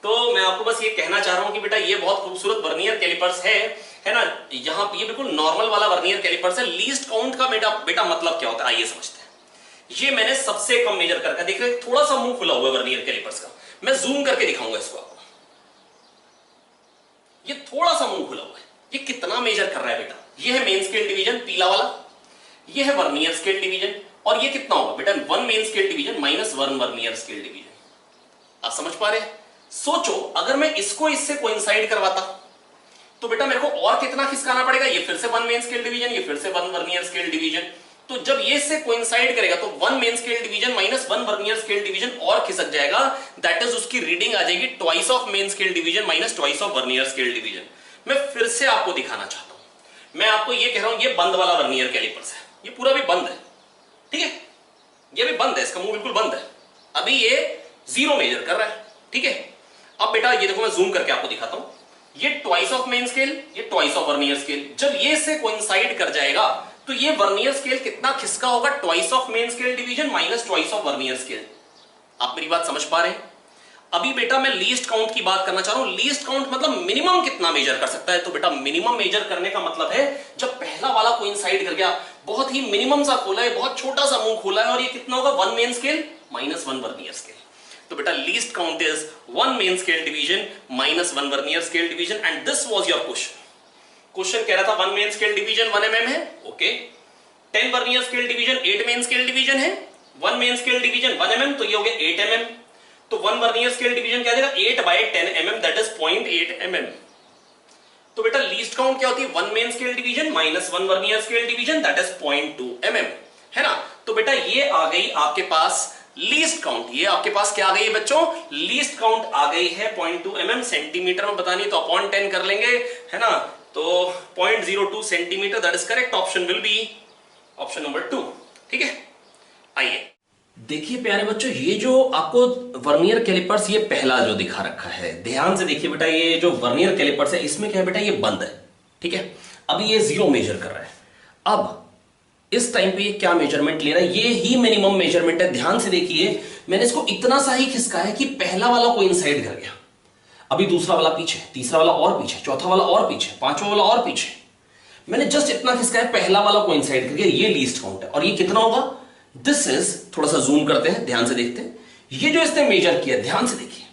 तो मैं आपको बस ये कहना चाह रहा हूं कि बेटा ये बहुत खूबसूरत वर्नियर कैलिपर्स है ना। यहाँ पे ये बिल्कुल नॉर्मल वाला वर्नियर कैलिपर्स है। लीस्ट काउंट का बेटा मतलब क्या होता है, आइए समझते हैं। ये मैंने सबसे कम मेजर करके देख रहे, थोड़ा सा मुंह खुला हुआ है वर्नियर कैलिपर्स का, मैं जूम करके दिखाऊंगा इसको आपको। ये थोड़ा सा मुंह खुला हुआ है, ये कितना मेजर कर रहा है बेटा। ये है मेन स्केल डिवीजन पीला वाला, ये है वर्नियर स्केल डिवीजन, और ये कितना होगा बेटा 1 main scale division minus 1 vernier scale division. आप समझ पा रहे हैं। सोचो अगर मैं इसको इससे कोइंसाइड करवाता तो बेटा मेरे को और कितना खिसकाना पड़ेगा। ये फिर से 1 मेन स्केल डिवीजन, ये फिर से 1 वर्नियर स्केल डिवीजन। तो जब ये इससे कोइंसाइड करेगा तो 1 main scale division minus 1 vernier scale division और खिसक जाएगा। दैट इज उसकी रीडिंग आ जाएगी twice of main scale division minus twice of vernier scale division. मैं फिर से आपको दिखाना चाहता हूं, मैं आपको ये कह रहा हूं ये बंद वाला वर्नियर कैलिपर्स है, ये पूरा भी बंद है, ठीक है, ये भी बंद है, इसका मुंह बिल्कुल बंद है। अभी ये 0 मेजर कर रहा है, ठीक है। अब बेटा ये देखो मैं जूम करके आपको दिखाता हूं, ये ट्वाइस ऑफ मेन स्केल, ये ट्वाइस ऑफ वर्नियर स्केल। जब ये इससे कोइंसाइड कर जाएगा तो ये वर्नियर स्केल कितना खिसका होगा, twice of main scale division minus twice of vernier scale. आप मेरी बात समझ पा रहे हैं। अभी बेटा मैं लीस्ट काउंट की बात करना चाह रहा हूं। लीस्ट काउंट मतलब मिनिमम कितना मेजर कर सकता है। तो बेटा मिनिमम मेजर करने का मतलब है जब पहला वाला कोइंसाइड कर गया, बहुत ही मिनिमम सा खोला है, बहुत छोटा सा मुंह खोला है, और ये कितना होगा 1 main scale minus 1 vernier scale. तो बेटा least count is 1 main scale division minus 1 vernier scale division, and this was your question. Question कह रहा था 1 मेन स्केल डिवीजन 1 mm है, okay. 10 vernier scale division 8 main scale division है, 1 main scale division 1 mm, तो ये हो गया 8 mm। तो 1 वर्नियर स्केल डिवीजन क्या देगा 8/10 mm, दैट इज 0.8 mm। तो बेटा लीस्ट काउंट क्या होती है 1 main scale division minus 1 vernier scale division, that is 0.2 mm, है ना। तो बेटा ये आ गई आपके पास लीस्ट काउंट। ये आपके पास क्या आ गई है बच्चों, लीस्ट काउंट आ गई है 0.2 mm। सेंटीमीटर में बतानी तो अपॉन 10 कर लेंगे, है ना। तो 0.02 centimetre, that is correct. Option will be option number 2। ठीक है, आइए देखिए प्यारे बच्चों, ये जो आपको वर्नियर कैलिपर्स ये पहला जो दिखा रखा है, ध्यान से देखिए बेटा, ये जो वर्नियर कैलिपर्स है इसमें क्या है बेटा, ये बंद है। ठीक है, अभी ये 0 मेजर कर रहा है। अब इस टाइम पे ये क्या मेजरमेंट ले रहा है, ये ही मिनिमम मेजरमेंट है। ध्यान से देखिए, मैंने इसको इतना सा ही खिसकाया कि पहला वाला कोइंसाइड कर गया, अभी दूसरा वाला पीछे, तीसरा वाला और पीछे, चौथा वाला और पीछे, पांचवा वाला और पीछे। मैंने जस्ट इतना खिसकाया, पहला वाला कोइंसाइड कर गया, ये लीस्ट काउंट है। और ये कितना होगा, दिस इज, थोड़ा सा जूम करते हैं, ध्यान से देखते हैं। ये जो इसने मेजर किया, ध्यान से देखिए,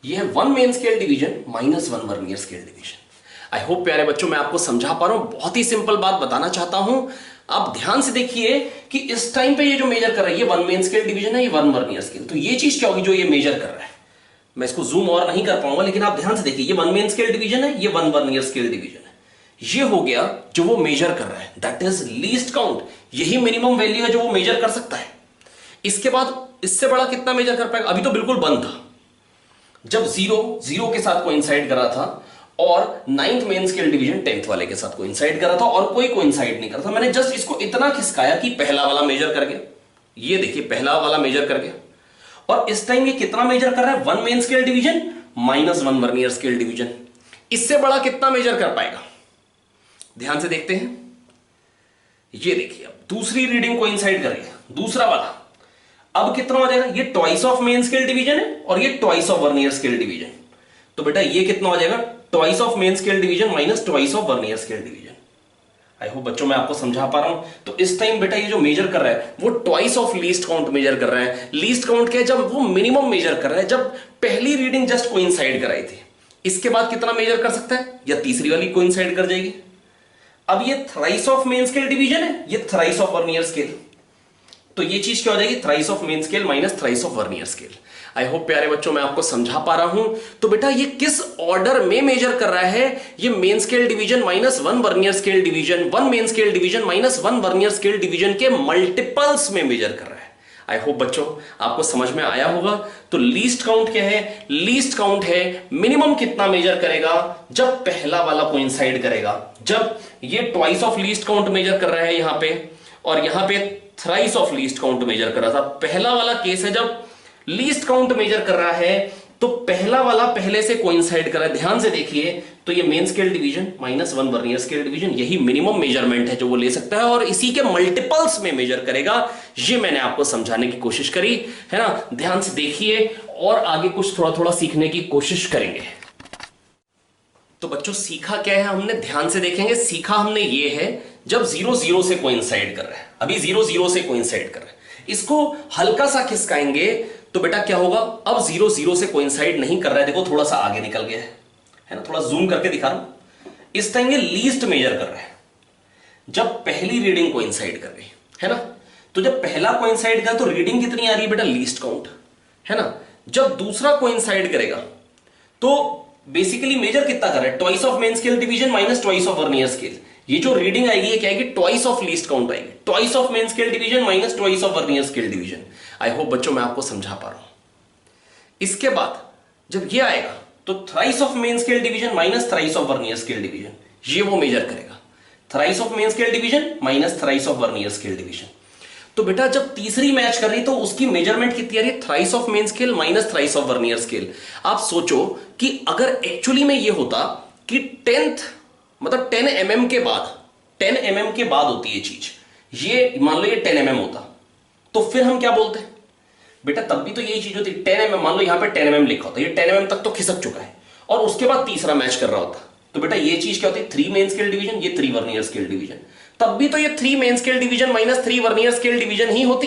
ये है 1 main scale division -1 vernier scale division. I hope प्यारे बच्चों मैं आपको समझा पा रहा हूं, बहुत ही सिंपल बात बताना चाहता हूं। आप ध्यान से देखिए कि इस टाइम पे ये जो मेजर कर रहा है, ये 1 मेन स्केल डिवीजन है, ये 1 वर्नियर स्केल। तो ये चीज क्या होगी जो ये मेजर कर रहा है, मैं इसको जूम और नहीं कर पाऊंगा, लेकिन आप ध्यान से देखिए, ये 1 मेन स्केल डिवीजन है, ये 1 वर्नियर स्केल डिवीजन है। ये हो गया जो वो मेजर कर रहा है, दैट इज लीस्ट काउंट। यही मिनिमम वैल्यू है जो वो मेजर कर सकता है। इसके बाद इससे बड़ा कितना मेजर कर पाएगा, अभी तो बिल्कुल बंद था। जब 0 के साथ कोइंसाइड कर रहा था, और 9th main scale division 10th वाले के साथ कोइंसाइड कर रहा था, और कोई कोइंसाइड नहीं कर रहा था। मैंने जस्ट इसको इतना खिसकाया कि पहला वाला मेजर कर गया, ये देखिए पहला वाला मेजर कर गया। और इस टाइम ये कितना मेजर कर रहा है, 1 main scale division -1 vernier scale division. इससे बड़ा कितना मेजर कर पाएगा, ध्यान से देखते हैं। ये देखिए, अब दूसरी रीडिंग कोइंसाइड कर रही है, दूसरा वाला। अब कितना हो जाएगा, ये twice of main scale division है, और ये twice of vernier scale division. तो बेटा ये कितना हो जाएगा, twice of main scale division minus twice of vernier scale division. I hope बच्चों मैं आपको समझा पा रहा हूं। तो इस टाइम बेटा ये जो मेजर कर रहा है, वो twice of least count measure कर रहा है। लीस्ट काउंट क्या है, जब वो मिनिमम मेजर कर रहा है, जब पहली रीडिंग जस्ट कोइंसाइड कराई थी। इसके बाद कितना मेजर कर सकता है, या तीसरी वाली कोइंसाइड कर जाएगी। अब ये thrice of main scale division है, ये थ्राइस ऑफ वर्नियर स्केल। तो ये चीज क्या हो जाएगी, thrice of main scale minus thrice of vernier scale. I hope प्यारे बच्चों मैं आपको समझा पा रहा हूं। तो बेटा ये किस ऑर्डर में मेजर कर रहा है, ये main scale division -1 vernier scale division, 1 main scale division -1 vernier scale division के मल्टीपल्स में मेजर कर रहा है। आई होप बच्चों आपको समझ में आया होगा। तो लीस्ट काउंट क्या है, लीस्ट काउंट है मिनिमम कितना मेजर करेगा, जब पहला वाला कोइंसाइड करेगा। जब ये twice of least count measure कर रहा है यहां पे, और यहां पे thrice of least count measure कर रहा था। पहला वाला केस है जब लीस्ट काउंट मेजर कर रहा है, तो पहला वाला पहले से कोइंसाइड कर रहा है। ध्यान से देखिए, तो ये main scale division -1 vernier scale division, यही मिनिमम मेजरमेंट है जो वो ले सकता है, और इसी के मल्टीपल्स में मेजर करेगा। ये मैंने आपको समझाने की कोशिश करी है ना। ध्यान से देखिए, और आगे कुछ थोड़ा थोड़ा सीखने की कोशिश करेंगे। तो बच्चों सीखा क्या है हमने, ध्यान से देखेंगे। सीखा हमने ये है, जब 0 से कोइंसाइड कर रहा है, अभी 0 से कोइंसाइड कर रहा है, इसको हल्का सा खिसकाएंगे तो बेटा क्या होगा, अब 0 से कोइंसाइड नहीं कर रहा है। देखो थोड़ा सा आगे निकल गया है ना, थोड़ा जूम करके दिखा रहा हूं। इस टाइम ये लीस्ट मेजर कर रहा है, जब पहली रीडिंग कोइंसाइड कर रही है ना। तो जब पहला कोइंसाइड कर तो रीडिंग कितनी आ रही है बेटा, लीस्ट काउंट है ना। जब दूसरा कोइंसाइड करेगा तो बेसिकली मेजर कितना कर रहा है, twice of main scale division minus twice of vernier scale. ये जो रीडिंग आएगी ये क्या आएगी, ट्वाइस ऑफ लीस्ट काउंट आएगी, twice of main scale division minus twice of vernier scale division. I hope बच्चों मैं आपको समझा पा रहा हूं। इसके बाद जब ये आएगा तो thrice of main scale division minus thrice of vernier scale division, ये वो मेजर करेगा। Thrice of main scale division minus thrice of vernier scale division. तो बेटा जब तीसरी मैच कर रही तो उसकी मेजरमेंट कितनी आ रही है, thrice of main scale minus thrice of vernier scale. आप सोचो कि अगर एक्चुअली में ये होता कि 10th मतलब 10 mm के बाद, 10 mm के बाद होती है चीज, ये मान लो ये 10 mm होता, तो फिर हम क्या बोलते हैं बेटा, तब भी तो यही चीज होती। 10 mm मान लो यहां पे 10 mm लिखा होता, ये 10 mm तक तो खिसक चुका है, और उसके बाद तीसरा मैच कर रहा होता, तो बेटा ये चीज क्या होती है, 3 मेन स्केल डिवीजन, ये 3 वर्नियर स्केल डिवीजन। तब भी तो ये 3 main scale division minus 3 vernier scale division ही होती।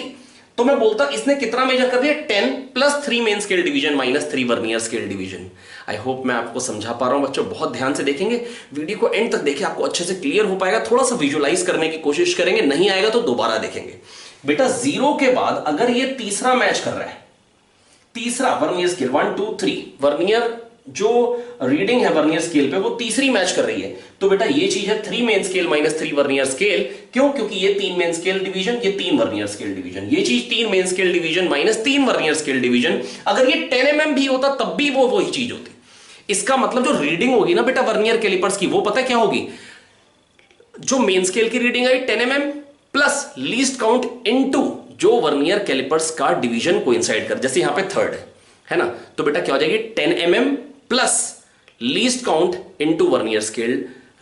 तो मैं बोलता इसने कितना मेजर कर दिया, 10 plus 3 main scale division minus 3 vernier scale division. आई होप मैं आपको समझा पा रहा हूं बच्चों, बहुत ध्यान से देखेंगे वीडियो को, एंड तक देखिए, आपको अच्छे से क्लियर हो पाएगा। थोड़ा सा विजुअलाइज करने की कोशिश करेंगे, नहीं आएगा तो दोबारा देखेंगे। बेटा 0 के बाद अगर ये तीसरा मैच कर रहा है, तीसरा वर्नियर स्केल 1 2 3 वर्नियर जो रीडिंग है वर्नियर स्केल पे वो तीसरी मैच कर रही है, तो बेटा ये चीज है 3 main scale minus 3 vernier scale. क्यों, क्योंकि ये 3 मेन स्केल डिवीजन, ये 3 वर्नियर स्केल डिवीजन, ये चीज 3 main scale division minus 3 vernier scale division. अगर ये 10 mm भी होता तब भी वो वही चीज होती। इसका मतलब जो रीडिंग होगी ना बेटा वर्नियर कैलिपर्स की, वो पता क्या होगी, जो मेन स्केल की reading I 10 mm plus least count into जो वर्नियर कैलिपर्स का डिवीजन कोइंसाइड कर, जैसे यहां पे थर्ड है ना, तो बेटा क्या हो जाएगी 10 mm plus least count into vernier scale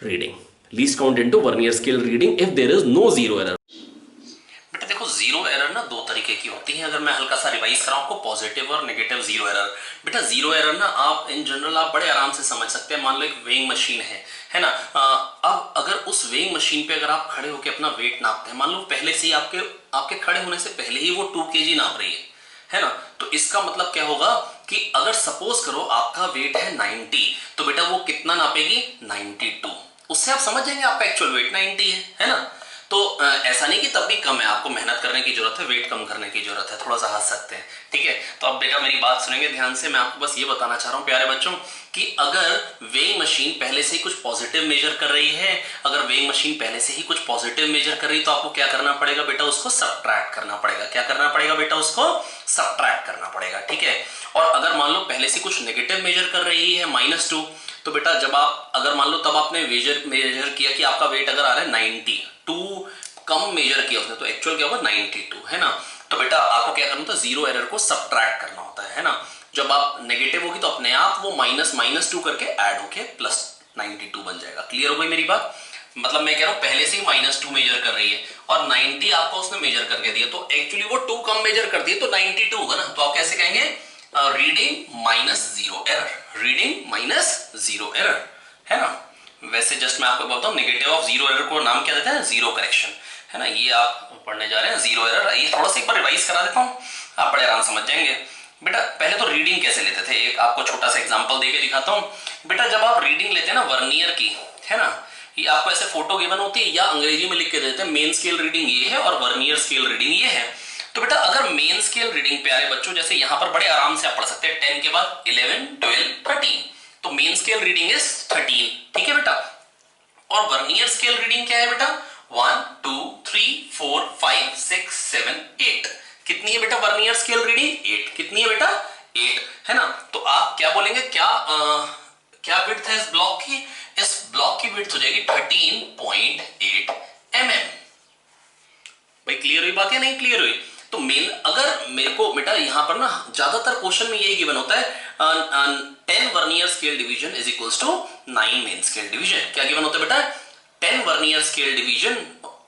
reading, least count into vernier scale reading if there is no zero error. बेटा देखो जीरो एरर ना दो तरीके की होती है, अगर मैं हल्का सा रिवाइज कराऊं आपको, पॉजिटिव और नेगेटिव जीरो एरर। बेटा जीरो एरर ना आप इन जनरल आप बड़े आराम से समझ सकते हैं, मान लो एक वेइंग मशीन है ना, अब अगर उस वेइंग मशीन पे अगर आप खड़े होकर अपना वेट नापते हैं, मान लो पहले से ही आपके खड़े होने से पहले ही वो 2 kg नाप रही है ना, तो इसका मतलब क्या होगा कि अगर सपोज करो आपका वेट है 90, तो बेटा वो कितना नापेगी 92, उससे आप समझ जाएंगे आपका एक्चुअल वेट 90 है ना। तो ऐसा नहीं कि तब भी कम है, आपको मेहनत करने की जरूरत है, वेट कम करने की जरूरत है, थोड़ा सा हंस सकते हैं, ठीक है। तो अब बेटा मेरी बात सुनेंगे ध्यान से, मैं आपको बस ये बताना चाह रहा हूं प्यारे बच्चों कि अगर वेइंग मशीन पहले से ही कुछ पॉजिटिव मेजर कर रही है, अगर वेइंग मशीन पहले से ही कुछ पॉजिटिव मेजर कर रही है, तो आपको क्या करना पड़ेगा बेटा, उसको सबट्रैक्ट करना पड़ेगा। क्या करना पड़ेगा बेटा, उसको सबट्रैक्ट करना पड़ेगा, ठीक है। और अगर मान लो पहले से कुछ नेगेटिव मेजर कर रही है -2, तो बेटा जब आप अगर मान लो तब आपने मेजर किया कि आपका वेट अगर आ रहा है 92 कम मेजर किया उसने, तो एक्चुअल क्या होगा 92 है ना। तो बेटा आपको क्या करना होता है, जीरो एरर को सबट्रैक्ट करना होता है ना। जब आप नेगेटिव होगी तो अपने आप वो -2 करके ऐड होके +92 बन जाएगा। क्लियर हो गई मेरी बात, मतलब मैं कह रहा हूं पहले से ही -2 मेजर कर रही है और 90 आपको उसने मेजर करके दिया, तो एक्चुअली वो 2 कम मेजर कर दिए, तो 92 होगा ना। तो आप कैसे कहेंगे, रीडिंग -0 एरर, रीडिंग -0 एरर है ना। वैसे जस्ट मैं आपको बताऊं नेगेटिव ऑफ जीरो एरर को नाम क्या देते हैं, जीरो करेक्शन है ना। ये आप पढ़ने जा रहे हैं जीरो एरर, ये थोड़ा सा एक बार रिवाइज करा देता हूं, आप बड़े आराम समझ जाएंगे। बेटा पहले तो रीडिंग कैसे लेते थे, एक आपको छोटा सा एग्जांपल देके दिखाता हूं। बेटा जब आप रीडिंग लेते हैं ना वर्नियर की, है ना, ये आपको ऐसे फोटो गिवन होती है या अंग्रेजी में लिख के देते हैं मेन स्केल रीडिंग ये है और वर्नियर स्केल रीडिंग ये है। तो बेटा अगर मेन स्केल रीडिंग प्यारे बच्चों जैसे यहां पर बड़े आराम से आप पढ़ सकते हैं 10 के बाद 11 12 13, तो मेन स्केल रीडिंग इज 13, ठीक है बेटा। और वर्नियर स्केल रीडिंग क्या है बेटा, 1 2 3 4 5 6 7 8, कितनी है बेटा वर्नियर स्केल रीडिंग, 8, कितनी है बेटा 8 है ना। तो आप क्या बोलेंगे, क्या विड्थ है इस ब्लॉक की, इस ब्लॉक की विड्थ हो जाएगी 13.8 mm। भाई क्लियर हुई बात या नहीं क्लियर हुई। तो मेन अगर मेरे को बेटा यहां पर ना ज्यादातर क्वेश्चन में यही गिवन होता है 10 vernier scale division is equals to 9 main scale division. क्या गिवन होता है बेटा, 10 vernier scale division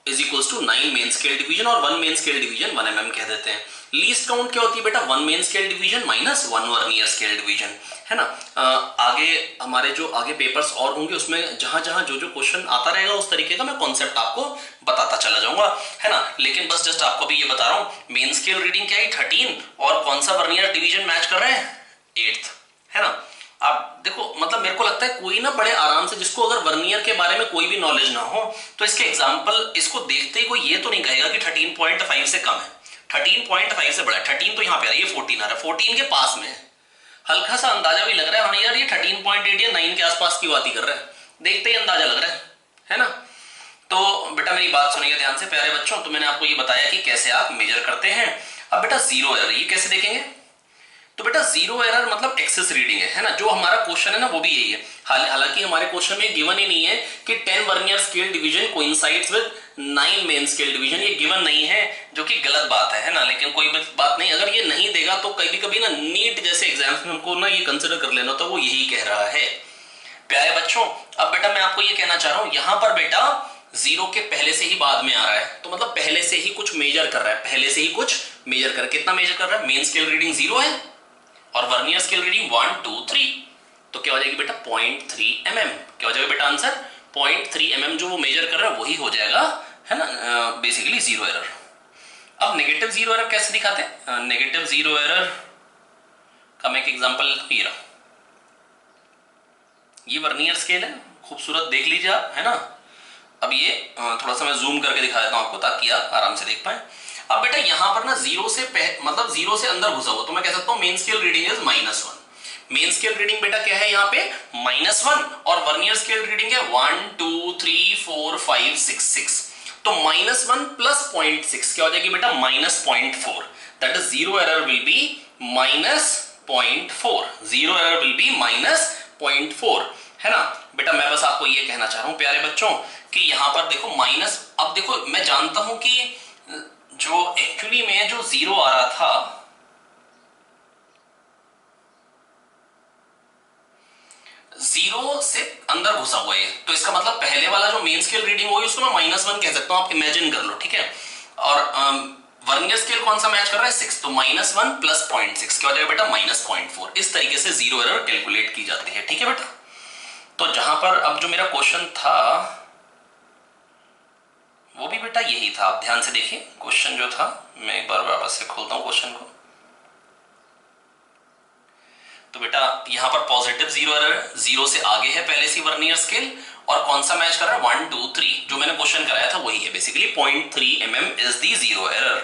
is equals to 9 main scale division और 1 मेन स्केल डिवीजन 1 mm कह देते हैं। लीस्ट काउंट क्या होती है बेटा, 1 main scale division minus 1 vernier scale division है ना। आगे हमारे जो आगे पेपर्स और होंगे उसमें जहां जहां जो जो क्वेश्चन आता रहेगा उस तरीके का मैं कॉन्सेप्ट आपको बताता चला जाऊंगा है ना। लेकिन बस जस्ट आपको भी ये बता रहा हूं मेन स्केल रीडिंग क्या है 13 और कौन सा वर्नियर डिवीजन मैच कर रहे हैं 8th है ना। आप देखो मतलब मेरे को लगता है कोई ना बड़े आराम से जिसको अगर वर्नियर के बारे में कोई भी नॉलेज ना हो तो इसके एग्जांपल इसको देखते ही कोई ये तो नहीं कहेगा कि 13.5 से कम है, 13.5 से बड़ा है। 13 तो यहाँ पे आ रहा है, ये 14 आ रहा है, 14 के पास में है, हल्का सा अंदाजा भी लग रहा है हाँ यार ये 13.8 या 9 के आसपास की बात ही कर रहा है, देखते ही अंदाजा लग रहा है ना। तो बेटा मेरी बात सुनिए ध्यान से प्यारे बच्चों, तो मैंने आपको ये बताया कि कैसे आप मेजर करते हैं। अब बेटा जीरो एरर ये कैसे देखेंगे, तो बेटा जीरो एरर मतलब एक्सेस रीडिंग है ना। जो हमारा क्वेश्चन है ना वो भी यही है, हालांकि हमारे क्वेश्चन में गिवन ही नहीं है कि 10 vernier scale division coincides with 9 main scale division, ये गिवन नहीं है जो कि गलत बात है ना। लेकिन कोई बात नहीं, अगर ये नहीं देगा तो कभी कभी ना नीट जैसे एग्जाम्स में हमको ना ये कंसिडर कर लेना, तो वो यही कह रहा है प्यारे बच्चों। अब बेटा मैं आपको ये कहना चाह रहा हूं यहां पर बेटा जीरो के पहले से ही बाद में आ रहा है, तो मतलब पहले से ही कुछ मेजर कर रहा है, पहले से ही कुछ मेजर कर, कितना मेजर कर रहा है, मेन स्केल रीडिंग 0 है और वर्नियर स्केल रीडिंग 1 2 3, तो क्या हो जाएगी बेटा 0.3 mm। क्या हो जाएगा बेटा आंसर 0.3 mm, जो वो मेजर कर रहा है वही हो जाएगा है ना, बेसिकली जीरो एरर। अब नेगेटिव जीरो एरर कैसे दिखाते हैं, नेगेटिव जीरो एरर का मैं एक एग्जांपल ये रहा, ये वर्नियर स्केल है, खूबसूरत देख लीजिए आप है ना। अब ये थोड़ा सा मैं जूम करके दिखा देता हूं आपको ताकि आप आराम से देख पाए। अब बेटा यहां पर ना जीरो से मतलब जीरो से अंदर घुसा हुआ, तो मैं कह सकता हूं main scale reading is -1। Main scale reading बेटा क्या है यहाँ पे -1 और वर्नियर स्केल रीडिंग है 1 2 3 4 5 6 6, तो -1 प्लस 0.6 क्या हो जाएगी बेटा -0.4, that is zero error will be -0.4, zero error will be 0.4, है ना बेटा। मैं बस आपको ये कहना चाह रहा हूं प्यारे बच्चों कि यहां पर देखो माइनस, अब देखो मैं जानता हूं कि जो एक्चुअली में जो 0 आ रहा था, जीरो से अंदर घुसा हुआ है, तो इसका मतलब पहले वाला जो मेन स्केल रीडिंग होगी उसको मैं -1 कह सकता हूं, आप इमेजिन कर लो, ठीक है। और वर्नियर स्केल कौन सा मैच कर रहा है, 6, तो -1 प्लस 0.6 क्या हो जाएगा बेटा, -0.4। इस तरीके से जीरो एरर कैलकुलेट की जाती है, ठीक है बेटा। तो जहां पर अब जो मेरा क्वेश्चन था वो भी बेटा यही था, आप ध्यान से देखिए क्वेश्चन जो था, मैं एक बार वापस से खोलता हूं क्वेश्चन को। तो बेटा यहां पर पॉजिटिव जीरो एरर, 0 से आगे है पहले से वर्नियर स्केल, और कौन सा मैच कर रहा है, 1 2 3, जो मैंने क्वेश्चन कराया था वही है basically. 0.3 mm is the zero error,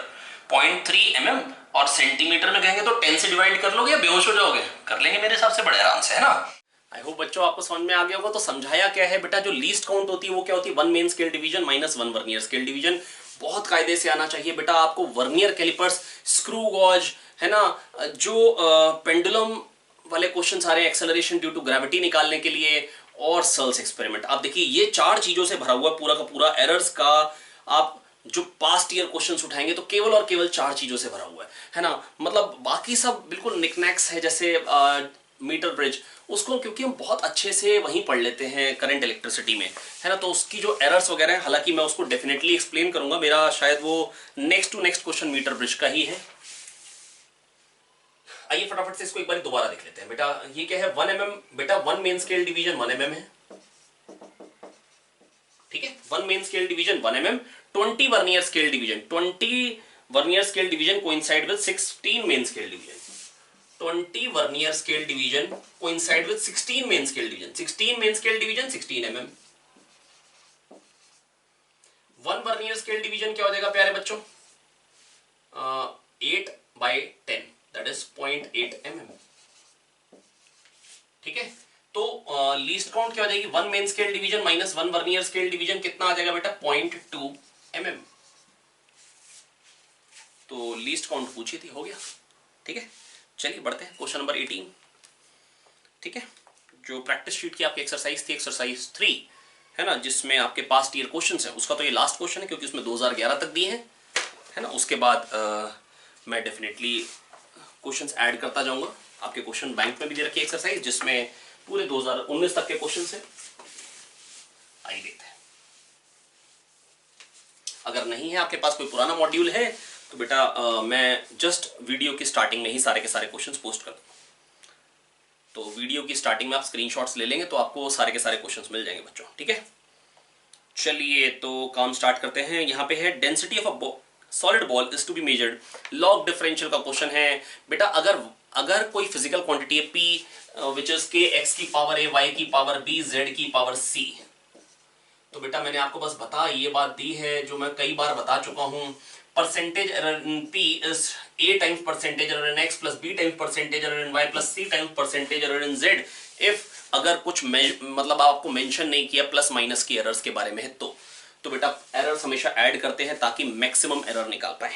0.3 mm, और सेंटीमीटर में कहेंगे तो 10 से डिवाइड कर लोगे या बेहोश हो जाओगे, कर लेंगे मेरे हिसाब से बड़े आराम से, है ना। आई होप बच्चों आपको समझ में आ गया होगा। तो समझाया क्या है बेटा, जो लीस्ट काउंट होती है वो क्या होती है, 1 main scale division minus 1 vernier scale division. बहुत कायदे से आना चाहिए बेटा आपको। वर्नियर कैलिपर्स, स्क्रू गॉज, है ना, जो पेंडुलम वाले क्वेश्चन आ रहे हैं, एक्सेलरेशन ड्यू टू ग्रेविटी निकालने के लिए, और सर्ल्स एक्सपेरिमेंट। आप देखिए ये 4 चीजों से भरा हुआ पूरा का पूरा एरर्स का। आप जो पास्ट ईयर क्वेश्चंस उठाएंगे तो केवल और केवल 4 चीजों से भरा हुआ है ना। मतलब बाकी सब बिल्कुल निकनैक्स है, जैसे मीटर ब्रिज, उसको क्योंकि हम बहुत अच्छे से वहीं पढ़ लेते हैं करंट इलेक्ट्रिसिटी में, है ना, तो उसकी जो एरर्स वगैरह है, हालांकि मैं उसको डेफिनेटली एक्सप्लेन करूंगा, मेरा शायद वो next to next question metre bridge का ही है। आइए फटाफट से इसको एक बार दोबारा देख लेते हैं बेटा। ये क्या है, 1 mm बेटा, 1 मेन स्केल डिवीजन 1 mm है, ठीक है। 1 main scale division 1 mm, 20 vernier scale division, 20 vernier scale division coincide with 16 main scale division, 20 vernier scale division coincide with 16 main scale division, 16 main scale division 16 mm। 1 vernier scale division क्या हो जाएगा प्यारे बच्चों, 8/10, that is 0.8 mm, ठीक है। तो least count क्या हो जाएगी, 1 main scale division minus 1 vernier scale division, कितना आ जाएगा बेटा, 0.2 mm। तो लीस्ट काउंट पूछी थी, हो गया, ठीक है। चलिए बढ़ते हैं क्वेश्चन नंबर 18, ठीक है। जो प्रैक्टिस शीट की आपकी एक्सरसाइज थी, एक्सरसाइज 3, है ना, जिसमें आपके पास्ट ईयर क्वेश्चंस है, उसका तो ये लास्ट क्वेश्चन है क्योंकि उसमें 2011 तक दिए हैं, है ना। उसके बाद मैं डेफिनेटली क्वेश्चंस ऐड करता जाऊंगा। आपके क्वेश्चन बैंक में भी दे रखी है एक्सरसाइज, जिसमें पूरे 2019 तक के क्वेश्चंस हैं। आइए देखते हैं। अगर नहीं है आपके पास कोई पुराना मॉड्यूल है तो बेटा मैं जस्ट वीडियो की स्टार्टिंग में ही सारे के सारे क्वेश्चंस पोस्ट कर दूंगा। तो वीडियो की स्टार्टिंग में आप स्क्रीनशॉट्स ले लेंगे तो आपको सारे के सारे क्वेश्चंस मिल जाएंगे बच्चों, ठीक है। चलिए तो काम स्टार्ट करते हैं। यहाँ पे है density of a solid ball is to be measured, log differential का क्वेश्चन है बेटा। अगर कोई फिजिकल क्वांटिटी है p which is K x की पावर a, y की पावर b, z की पावर c, तो बेटा मैंने आपको बस ये बात दी है जो मैं कई बार बता चुका हूं। Percentage error in p is a times percentage error in x plus b times percentage error in y plus c times percentage error in z, if अगर कुछ मतलब आपको मेंशन नहीं किया प्लस माइनस की एरर्स के बारे में है तो बेटा एरर्स हमेशा ऐड करते हैं ताकि मैक्सिमम एरर निकाल पाए।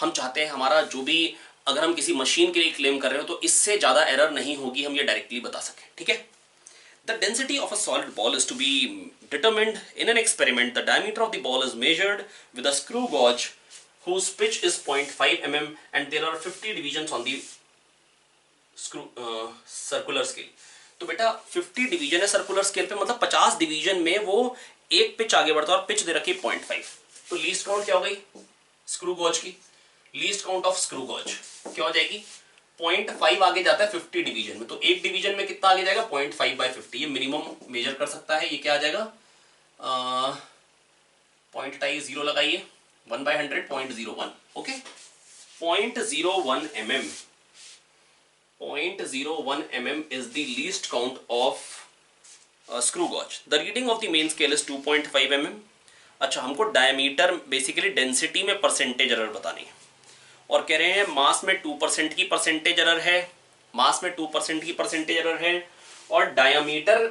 हम चाहते हैं हमारा जो भी, अगर हम किसी मशीन के लिए क्लेम कर रहे हो तो इससे ज्यादा एरर नहीं होगी, हम ये डायरेक्टली बता सकें, ठीक है। The density of a solid ball is to be determined in an experiment. The diameter of the ball is measured with a screw gauge whose pitch is 0.5 mm and there are 50 divisions on the circular scale. तो बेटा 50 division है circular scale पे, मतलब 50 division में वो एक pitch आगे बढ़ता है और पिच दे रखी 0.5। तो लीस्ट काउंट क्या हो गई स्क्रू गॉज की, least count of screw gauge क्या हो जाएगी, 0.5 आगे जाता है 50 डिवीजन में, तो एक डिवीजन में कितना आगे जाएगा 0.5/50, ये मिनिमम मेजर कर सकता है। ये क्या आ जाएगा, 0.0 लगाइए, 1/100 0.01, okay. 0.01 mm, 0.01 mm is the least count of screw gauge. The reading of the main scale is 2.5 mm. अच्छा, हमको डायमीटर बेसिकली डेंसिटी में परसेंटेज एरर बतानी है और कह रहे हैं मास में 2% की परसेंटेज एरर है, मास में 2% की परसेंटेज एरर है, और डायमीटर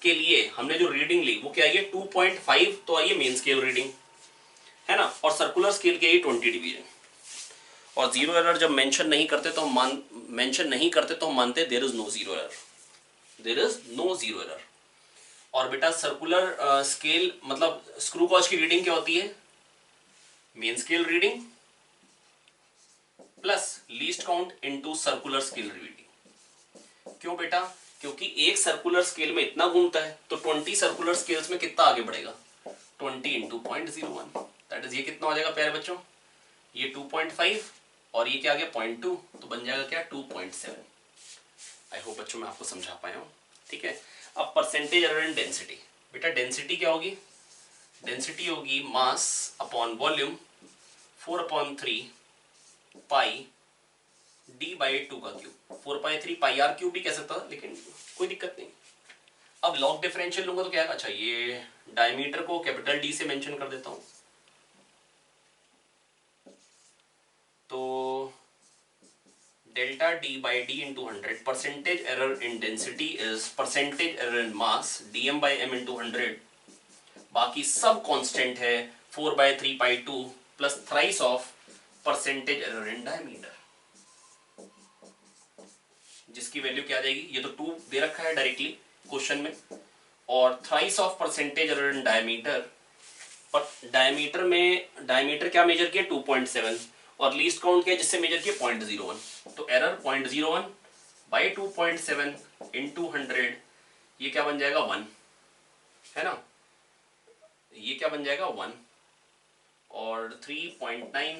के लिए हमने जो रीडिंग ली वो क्या आई है 2.5, तो आइए मेन स्केल रीडिंग, है ना, और सर्कुलर स्केल के 20 डिवीजन। और जीरो एरर जब मेंशन नहीं करते तो हम मानते there is no zero error, there is no zero error. और बेटा सर्कुलर स्केल मतलब स्क्रू गॉज की रीडिंग क्या होती है? Main scale reading plus least count into circular scale reading. क्यों बेटा? क्योंकि एक सर्कुलर स्केल में इतना घूमता है तो 20 सर्कुलर स्केल्स में कितना आगे बढ़ेगा? 20 इंटू 0.01, दैट इज ये कितना हो जाएगा प्यारे बच्चों? ये 2.5 और ये क्या आ गया 0.2, तो बन जाएगा क्या 2.7। आई होप बच्चों मैं आपको समझा पाया हूँ। ठीक है, अब परसेंटेज एरर इन डेंसिटी। बेटा डेंसिटी क्या होगी? डेंसिटी होगी mass upon volume 4/3 pi d by 2 का क्यूब। 4/3 पाई आर क्यूब भी कह सकता था, लेकिन कोई दिक्कत नहीं। अब लॉग डिफरेंशियल लूंगा तो क्या? अच्छा, ये डायमीटर को कैपिटल डी से मेंशन कर देता हूं, तो delta D by D into 100। Percentage error in density is percentage error in mass dm by m into 100। बाकी सब कांस्टेंट है 4/3 पाई 2 plus thrice of percentage error in diameter, जिसकी वैल्यू क्या आ जाएगी? ये तो 2 दे रखा है डायरेक्टली क्वेश्चन में, और thrice of percentage error in diameter. पर डायमीटर क्या मेजर किया? 2.7, और लीस्ट काउंट क्या जिससे मेजर किया? 0.01। तो एरर 0.01 बाई 2.7 इंटू 100, ये क्या बन जाएगा? 1, है ना? ये क्या बन जाएगा? 1 और 3.9,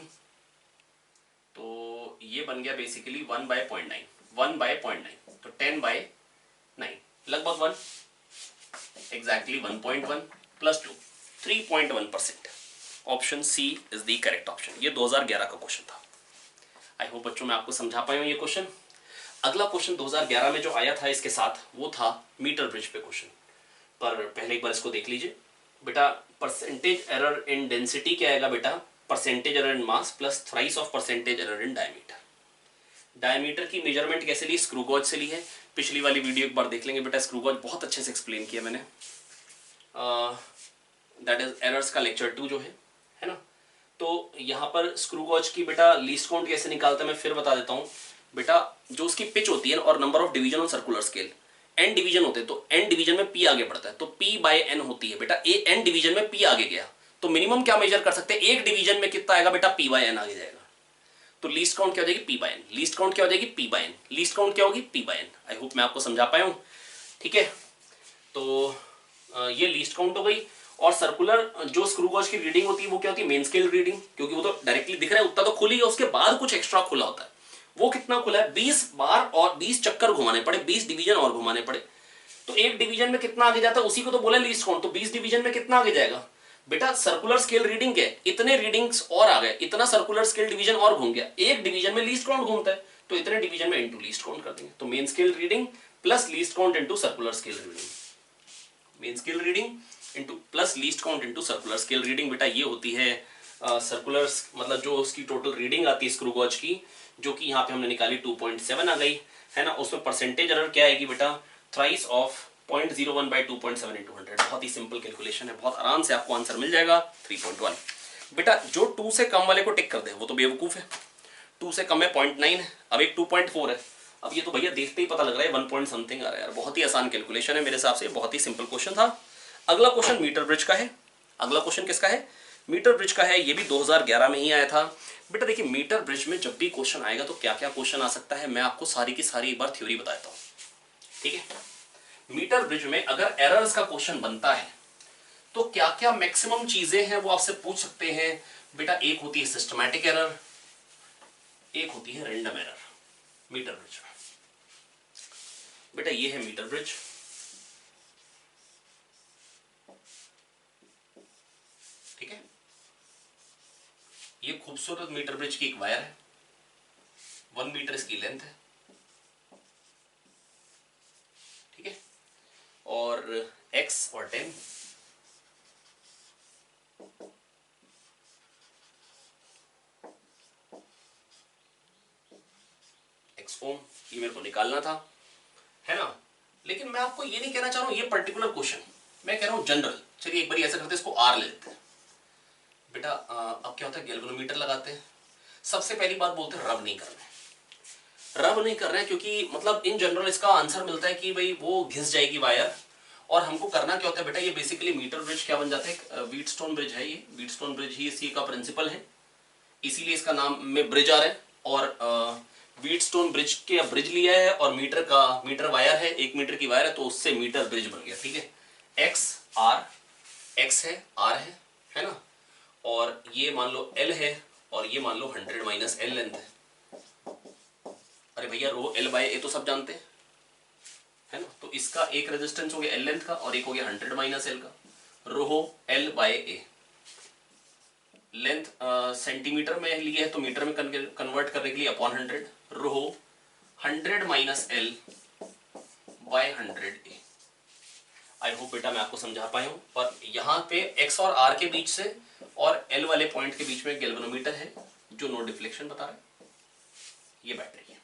तो ये बन गया बेसिकली 1/0.9, 1/0.9, तो 10/9, लगभग 1, एग्जैक्टली 1.1 प्लस 2, 3.1%। Option C is the correct option. ये 2011 का क्वेश्चन था। आई होप बच्चों मैं आपको समझा पाया हूं ये क्वेश्चन। अगला क्वेश्चन 2011 में जो आया था इसके साथ, वो था मीटर ब्रिज पे क्वेश्चन। पर पहले एक बार इसको देख लीजिए बेटा। परसेंटेज एरर इन डेंसिटी क्या आएगा बेटा? Percentage error in mass plus thrice of percentage error in diameter. Diameter की मेजरमेंट कैसे ली? स्क्रू गॉज से ली है। पिछली वाली वीडियो एक बार देख लेंगे बेटा, स्क्रू गॉज बहुत अच्छे से एक्सप्लेन किया मैंने। दैट इज एरर्स का लेक्चर 2 जो है ना। तो यहाँ पर स्क्रू गॉज की बेटा लीस्ट काउंट कैसे निकालते हैं मैं फिर बता देता हूँ बेटा। जो उसकी पिच होती है और number of division on circular scale, N division होते हैं, तो एन डिवीजन में पी आगे बढ़ता है, तो पी बाय एन होती है बेटा। एन डिवीजन में पी आगे गया तो मिनिमम क्या मेजर कर सकते हैं? एक डिवीजन में कितना आएगा बेटा? पी बाय एन आगे जाएगा। तो लीस्ट काउंट क्या हो जाएगी? P by N. Least count क्या हो जाएगी? P by N. Least count क्या होगी? P by N. I hope मैं आपको समझा पाया हूँ। ठीक है, तो ये लीस्ट काउंट हो गई। और सर्कुलर जो स्क्रू गॉज की रीडिंग होती है वो क्या होती है? मेन स्केल रीडिंग, क्योंकि वो तो डायरेक्टली दिख रहा है, उतना तो खुली है, उसके बाद कुछ एक्स्ट्रा खुला होता है। वो कितना खुला है? 20 बार और 20 चक्कर घुमाने पड़े, 20 डिवीजन और घुमाने पड़े। तो एक डिवीजन में कितना आगे जाता है? उसी को तो बोला लीस्ट काउंट। तो 20 डिवीजन में कितना आगे जाएगा बेटा? सर्कुलर स्केल रीडिंग के इतने रीडिंग्स और आ गए, इतना सर्कुलर स्केल डिवीजन और घूम गया। एक डिवीजन में लीस्ट काउंट घूमता है, तो इतने डिवीजन में इनटू लीस्ट काउंट कर देंगे। तो main scale reading plus least count into circular scale reading. Main scale reading into plus least count into circular scale reading बेटा, ये होती है सर्कुलर मतलब जो उसकी टोटल रीडिंग आती है स्क्रू गॉज की, जो कि यहाँ पे हमने निकाली 2.7 आ गई है ना। उसमें परसेंटेज एरर क्या आएगी बेटा? Thrice of 0.01 by 2.7 into 100। बहुत ही सिंपल कैलकुलेशन है, बहुत आराम से आपको आंसर मिल जाएगा 3.1। बेटा जो 2 से कम वाले को टिक कर दे वो तो बेवकूफ है। 2 से कम है 0.9 है, अब एक 2.4 है। अब ये तो भैया देखते ही पता लग रहा है 1 पॉइंट समथिंग आ रहा है यार। बहुत ही आसान कैलकुलेशन है मेरे हिसाब से, बहुत ही सिंपल क्वेश्चन था। अगला क्वेश्चन मीटर ब्रिज का है। अगला क्वेश्चन किसका है? मीटर ब्रिज का है। ये भी 2011 में ही आया था बेटा। देखिए मीटर ब्रिज में जब भी क्वेश्चन आएगा तो क्या क्या क्वेश्चन आ सकता है, मैं आपको सारी की सारी एक बार थ्योरी बता देता हूँ। ठीक है, मीटर ब्रिज में अगर एरर्स का क्वेश्चन बनता है तो क्या क्या मैक्सिमम चीजें हैं वो आपसे पूछ सकते हैं बेटा। एक होती है सिस्टमैटिक एरर, एक होती है रैंडम एरर मीटर ब्रिज में। बेटा ये है मीटर ब्रिज, ठीक है। ये खूबसूरत मीटर ब्रिज की एक वायर है, 1 मीटर इसकी लेंथ है, ठीक है। और x और 10, x ओम, ये मेरे को निकालना था, है ना। लेकिन मैं आपको ये नहीं कहना चाह रहा हूं ये पर्टिकुलर क्वेश्चन, मैं कह रहा हूं जनरल। चलिए एक बार ऐसा करते हैं, इसको R ले लेते हैं बेटा। अब क्या होता है, गैल्वेनोमीटर लगाते हैं। सबसे पहली बात बोलते हैं रब नहीं करना है। रब नहीं कर रहे हैं क्योंकि मतलब इन जनरल इसका आंसर मिलता है कि भाई वो घिस जाएगी वायर, और हमको करना क्या होता है बेटा, ये बेसिकली मीटर ब्रिज क्या बन जाता है, व्हीटस्टोन ब्रिज है, ये व्हीटस्टोन ब्रिज ही इसी का प्रिंसिपल है, इसीलिए इसका नाम में ब्रिज आ रहा है। और व्हीटस्टोन ब्रिज के ब्रिज लिया है और मीटर वायर है, 1 मीटर की वायर है, तो उससे मीटर ब्रिज बन गया। ठीक है, एक्स आर, एक्स है आर है ना, और ये मान लो एल है, और ये मान लो 100 माइनस एल लेंथ है। अरे भैया रो एल बाय ए तो सब जानते हैं, है ना, तो इसका एक रेजिस्टेंस हो गया एल लेंथ का और एक हो गया 100 माइनस एल का, रो l by A. Length centimetre में ली है तो मीटर में कन्वर्ट करने के लिए अपॉन 100, रो 100 minus L by 100 A. I hope बेटा मैं आपको समझा पाया हूं। और यहाँ पे एक्स और आर के बीच से और एल वाले पॉइंट के बीच में गैल्वेनोमीटर है जो नो डिफ्लेक्शन बता रहा है, ये बैटरी है।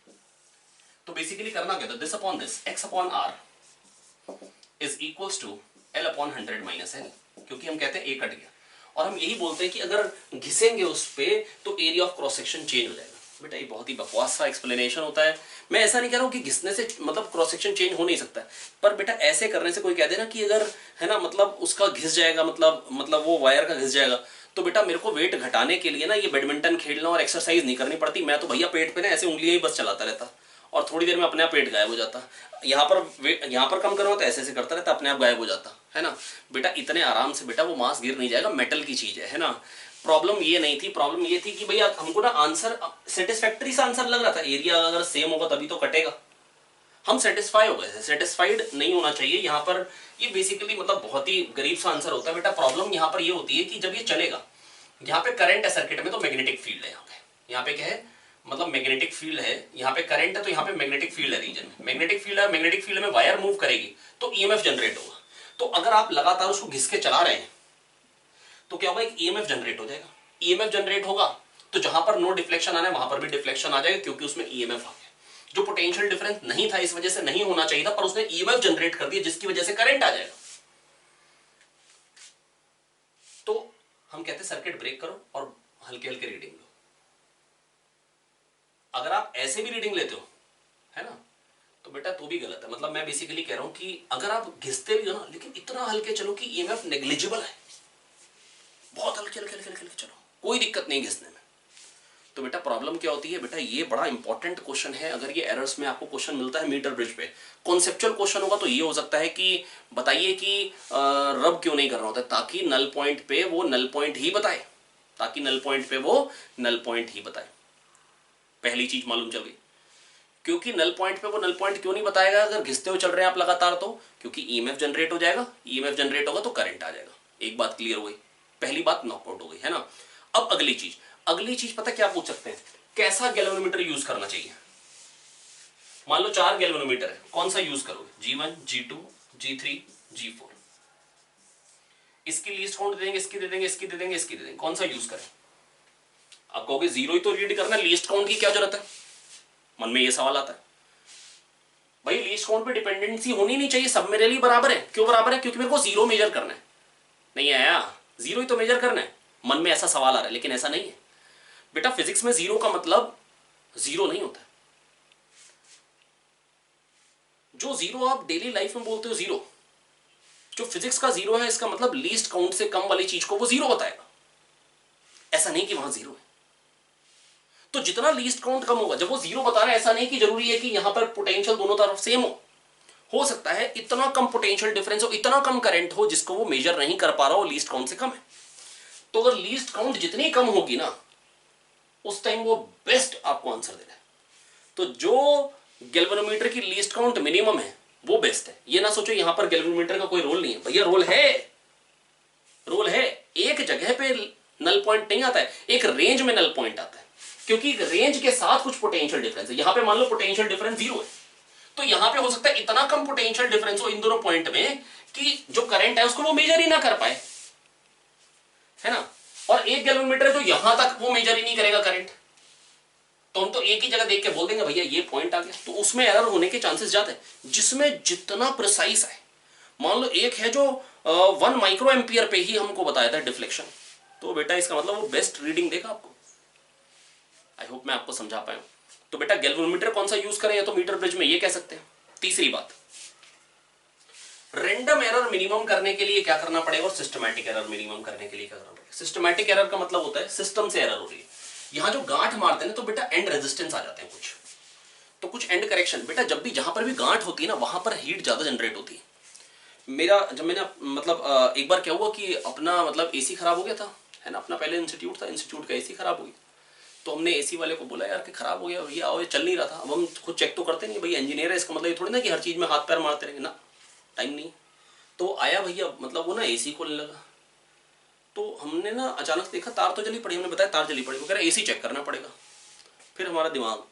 तो बेसिकली करना क्या था, this upon this, X upon R is equals to L upon 100 minus L, क्योंकि हम कहते हैं ए कट गया, और हम यही बोलते हैं कि अगर घिसेंगे उस पे तो area of cross section change हो जाएगा। बेटा ये बहुत ही बकवास सा एक्सप्लेनेशन होता है। मैं ऐसा नहीं कह रहा हूँ कि घिसने से मतलब क्रॉस सेक्शन चेंज हो नहीं सकता है, पर बेटा ऐसे करने से कोई कह देना कि अगर है ना मतलब उसका घिस जाएगा, मतलब वो वायर का घिस जाएगा, तो बेटा मेरे को वेट घटाने के लिए ना ये बैडमिंटन खेलना और एक्सरसाइज नहीं करनी पड़ती, मैं तो भैया पेट पे ना ऐसे उंगलियां ही बस चलाता रहता और थोड़ी देर में अपने आप पेट गायब हो जाता। यहाँ पर कम करो तो ऐसे ऐसे करता रहता, अपने आप गायब हो जाता है ना। बेटा इतने आराम से बेटा वो मांस गिर नहीं जाएगा, मेटल की चीज है ना। प्रॉब्लम ये नहीं थी, प्रॉब्लम ये थी कि भैया हमको ना आंसर सेटिस्फैक्टरी सा आंसर लग रहा था, एरिया अगर सेम होगा तभी तो कटेगा। हम सेटिस्फाई हो गए थे, सेटिस्फाइड नहीं होना चाहिए यहाँ पर। ये बेसिकली मतलब बहुत ही गरीब सा आंसर होता है बेटा। प्रॉब्लम यहाँ पर ये होती है कि जब ये चलेगा, यहाँ पे करंट है सर्किट में तो मैग्नेटिक फील्ड है, यहाँ पे क्या है मतलब मैग्नेटिक फील्ड है, यहाँ पे करंट है तो यहाँ पे मैग्नेटिक फील्ड है, रीजन में मैग्नेटिक फील्ड है, मैग्नेटिक फील्ड में वायर मूव करेगी तो ईएमएफ जनरेट होगा। तो अगर आप लगातार उसको घिस के चला रहे हैं तो क्या होगा, एक ईएमएफ जनरेट हो जाएगा। ईएमएफ जनरेट होगा तो जहां पर नो डिफ्लेक्शन आना है वहां पर भी डिफ्लेक्शन आ जाएगा, क्योंकि उसमें ईएमएफ आ गया। जो पोटेंशियल डिफरेंस नहीं था इस वजह से नहीं होना चाहिए था, पर उसने ईएमएफ जनरेट कर दिया जिसकी वजह से करंट आ जाएगा। तो हम कहते हैं सर्किट ब्रेक करो और हल्के हल्के रीडिंग लो। अगर आप ऐसे भी रीडिंग लेते हो है ना, तो बेटा तो भी गलत है। मतलब मैं बेसिकली कह रहा हूं कि अगर आप घिसते भी हो ना, लेकिन इतना हल्के चलो कि ईएमएफ नेग्लिजिबल है, बहुत हल्के हल्के हल्के हल्के चलो, कोई दिक्कत नहीं घिसने में। तो बेटा प्रॉब्लम क्या होती है बेटा, ये बड़ा इंपॉर्टेंट क्वेश्चन है। अगर ये एरर्स में आपको क्वेश्चन मिलता है मीटर ब्रिज पे, कॉन्सेप्चुअल क्वेश्चन होगा तो ये हो सकता है कि बताइए कि रब क्यों नहीं कर रहा होता, ताकि नल पॉइंट पे वो नल पॉइंट ही बताए, ताकि नल पॉइंट पे वो नल पॉइंट ही बताए। पहली चीज मालूम चल गई। क्योंकि नल पॉइंट पे वो नल पॉइंट क्यों नहीं बताएगा अगर घिसते हुए चल रहे हैं आप लगातार, तो क्योंकि ईएमएफ जनरेट हो जाएगा, ईएमएफ जनरेट होगा तो करंट आ जाएगा। एक बात क्लियर हो गई, पहली बात नॉकआउट हो गई है ना। अब अगली चीज पता क्या पूछ सकते हैं, कैसा गैल्वेनोमीटर यूज करना चाहिए। मान लो 4 गैल्वेनोमीटर है, कौन सा यूज करोगे, G1, G2, G3, G4। इसकी लीस्ट काउंट दे देंगे, इसकी दे देंगे, इसकी दे देंगे, इसकी दे देंगे, कौन सा यूज करें। आप कहोगे 0 ही तो रीड करना, लीस्ट काउंट की क्या जरूरत है, मन में ये सवाल आता है। भाई लीस्ट काउंट पे डिपेंडेंसी होनी नहीं चाहिए, सब मेरे लिए बराबर है। क्यों बराबर है, क्योंकि मेरे को 0 मेजर करना है। नहीं आया, 0 ही तो मेजर करना है। मन में ऐसा सवाल आ रहा है, लेकिन ऐसा नहीं है बेटा। फिजिक्स में 0 का मतलब 0 नहीं होता। जो 0 आप डेली लाइफ में बोलते हो 0, जो फिजिक्स का 0 है, इसका मतलब लीस्ट काउंट से कम वाली चीज को वो 0 बताएगा। ऐसा नहीं कि वहां 0 है। तो जितना लीस्ट काउंट कम होगा, जब वो 0 बता रहा है, ऐसा नहीं कि जरूरी है कि यहां पर पोटेंशियल दोनों तरफ सेम हो सकता है इतना कम पोटेंशियल डिफरेंस हो, इतना कम करंट हो जिसको वो मेजर नहीं कर पा रहा हो, लीस्ट काउंट से कम है। तो अगर लीस्ट काउंट जितनी कम होगी ना, उस टाइम वो बेस्ट आपको आंसर देना है। तो जो गैल्वेनोमीटर की लीस्ट काउंट मिनिमम है वो बेस्ट है। ये ना सोचो यहां पर गैल्वेनोमीटर का कोई रोल नहीं है, भैया रोल है, रोल है। एक जगह पे नल पॉइंट नहीं आता है, एक रेंज में नल पॉइंट आता है, क्योंकि रेंज के साथ कुछ पोटेंशियल डिफरेंस है। यहां पे मान लो पोटेंशियल डिफरेंस 0 है, तो यहां पे हो सकता है इतना कम पोटेंशियल डिफरेंस हो इन दोनों पॉइंट में कि जो करंट है उसको वो मेजर ही ना कर पाए, है ना। और एक गैल्वेनोमीटर जो यहां तक वो मेजर ही नहीं करेगा करंट, तो हम तो एक ही जगह देख के बोल देंगे भैया ये पॉइंट आ गया। तो उसमें एरर होने के चांसेस ज्यादा है। जिसमें जितना प्रिसाइज है, मान लो एक है जो 1 माइक्रो एम्पियर पे ही हमको बताया था डिफ्लेक्शन, तो बेटा इसका मतलब वो बेस्ट रीडिंग देगा आपको। आई होप मैं आपको समझा पाया हूं। तो बेटा गैल्वेनोमीटर कौन सा यूज करें, या तो मीटर ब्रिज में, ये कह सकते हैं। तीसरी बात, रैंडम एरर मिनिमम करने के लिए क्या करना पड़ेगा और सिस्टमैटिक एरर मिनिमम करने के लिए क्या करना पड़ेगा। सिस्टमैटिक एरर का मतलब होता है सिस्टम से एरर हो रही है। यहां जो गांठ मारते हैं ना, तो बेटा एंड रेजिस्टेंस आ जाते हैं कुछ, तो कुछ एंड करेक्शन। बेटा जब भी जहां पर भी गांठ होती है ना, वहां पर हीट ज्यादा जनरेट होती है। मेरा जब मैंने मतलब एक बार क्या हुआ कि अपना मतलब एसी खराब हो गया था, है ना, अपना पहले इंस्टीट्यूट था, इंस्टीट्यूट का एसी खराब हो गया। तो हमने एसी वाले को बोला यार कि खराब हो गया भैया, आओ, ये चल नहीं रहा था। अब हम खुद चेक तो करते नहीं, भैया इंजीनियर है, इसका मतलब ये थोड़ी ना कि हर चीज में हाथ पैर मारते रहेंगे ना, टाइम नहीं। तो आया भैया, मतलब वो ना एसी खोलने लगा। तो हमने ना अचानक देखा तार तो जली पड़ी, हमने बताया तार जली पड़ी, वो कह रहा एसी चेक करना पड़ेगा। फिर हमारा दिमाग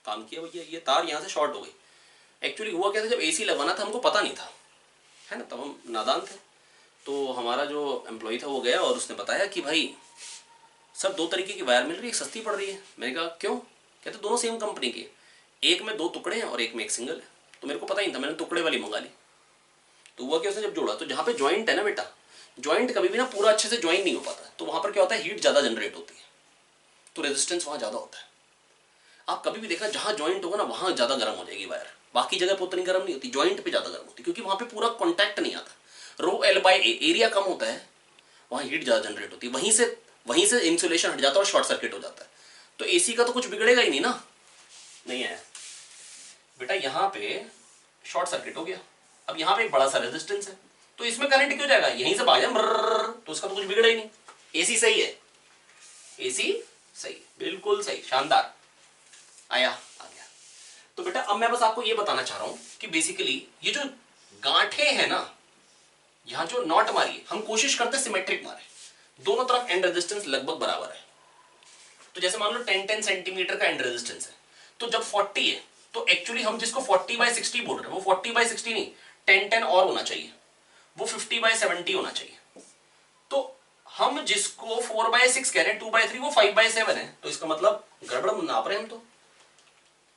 काम किया, भैया ये तार यहाँ से शॉर्ट हो गई। एक्चुअली हुआ क्या था, जब एसी लगवाना था हमको पता नहीं था, है ना, तब हम नादान थे। तो हमारा जो एम्प्लॉय था वो गया और उसने बताया कि भाई सर 2 तरीके की वायर मिल रही है, एक सस्ती पड़ रही है। मैंने कहा क्यों? कहते दोनों सेम कंपनी की, एक में 2 टुकड़े हैं और एक में एक सिंगल है। तो मेरे को पता ही नहीं था, मैंने टुकड़े वाली मंगा ली। तो हुआ क्या, उसने जब जोड़ा तो जहाँ पे जॉइंट है ना बेटा, जॉइंट कभी भी ना पूरा अच्छे से ज्वाइन नहीं हो पाता, तो वहां पर क्या होता है, हीट ज्यादा जनरेट होती है, तो रेजिस्टेंस वहां ज्यादा होता है। आप कभी भी देखना जहां जॉइंट होगा ना, वहां ज्यादा गर्म हो जाएगी वायर, बाकी जगह पर उतनी गर्म नहीं होती, जॉइंट पे ज्यादा गर्म होती है, क्योंकि वहां पे पूरा कॉन्टैक्ट नहीं आता। Rho l by a, area कम होता है, वहां हीट ज्यादा जनरेट होती है, वहीं से इंसुलेशन हट जाता है और शॉर्ट सर्किट हो जाता है। तो एसी का तो कुछ बिगड़ेगा ही नहीं ना, नहीं है बेटा, यहाँ पे शॉर्ट सर्किट हो गया। अब यहाँ पे एक बड़ा सा रेजिस्टेंस है, तो इसमें करंट क्यों जाएगा, यहीं से भाग जाए, तो उसका तो कुछ बिगड़ा ही नहीं। एसी सही है, एसी सही, बिल्कुल सही, शानदार, आया आ गया। तो बेटा अब मैं बस आपको ये बताना चाह रहा हूं कि बेसिकली ये जो गांठे हैं ना, यहां जो नॉट मारी, हम कोशिश करते हैं सिमेट्रिक मारे, दोनों तरफ एंड रेजिस्टेंस लगभग बराबर है। तो जैसे मान लो 10-10 सेंटीमीटर का एंड रेजिस्टेंस है, तो जब 40 है तो एक्चुअली हम जिसको 40/60 बोल रहे हैं, वो 40/60 नहीं, 10-10 और होना चाहिए, वो 50/70 होना चाहिए। तो हम जिसको 4/6 कह रहे हैं, 2/3, वो 5/7 है। तो इसका मतलब गड़बड़ नाप रहे हैं हम, तो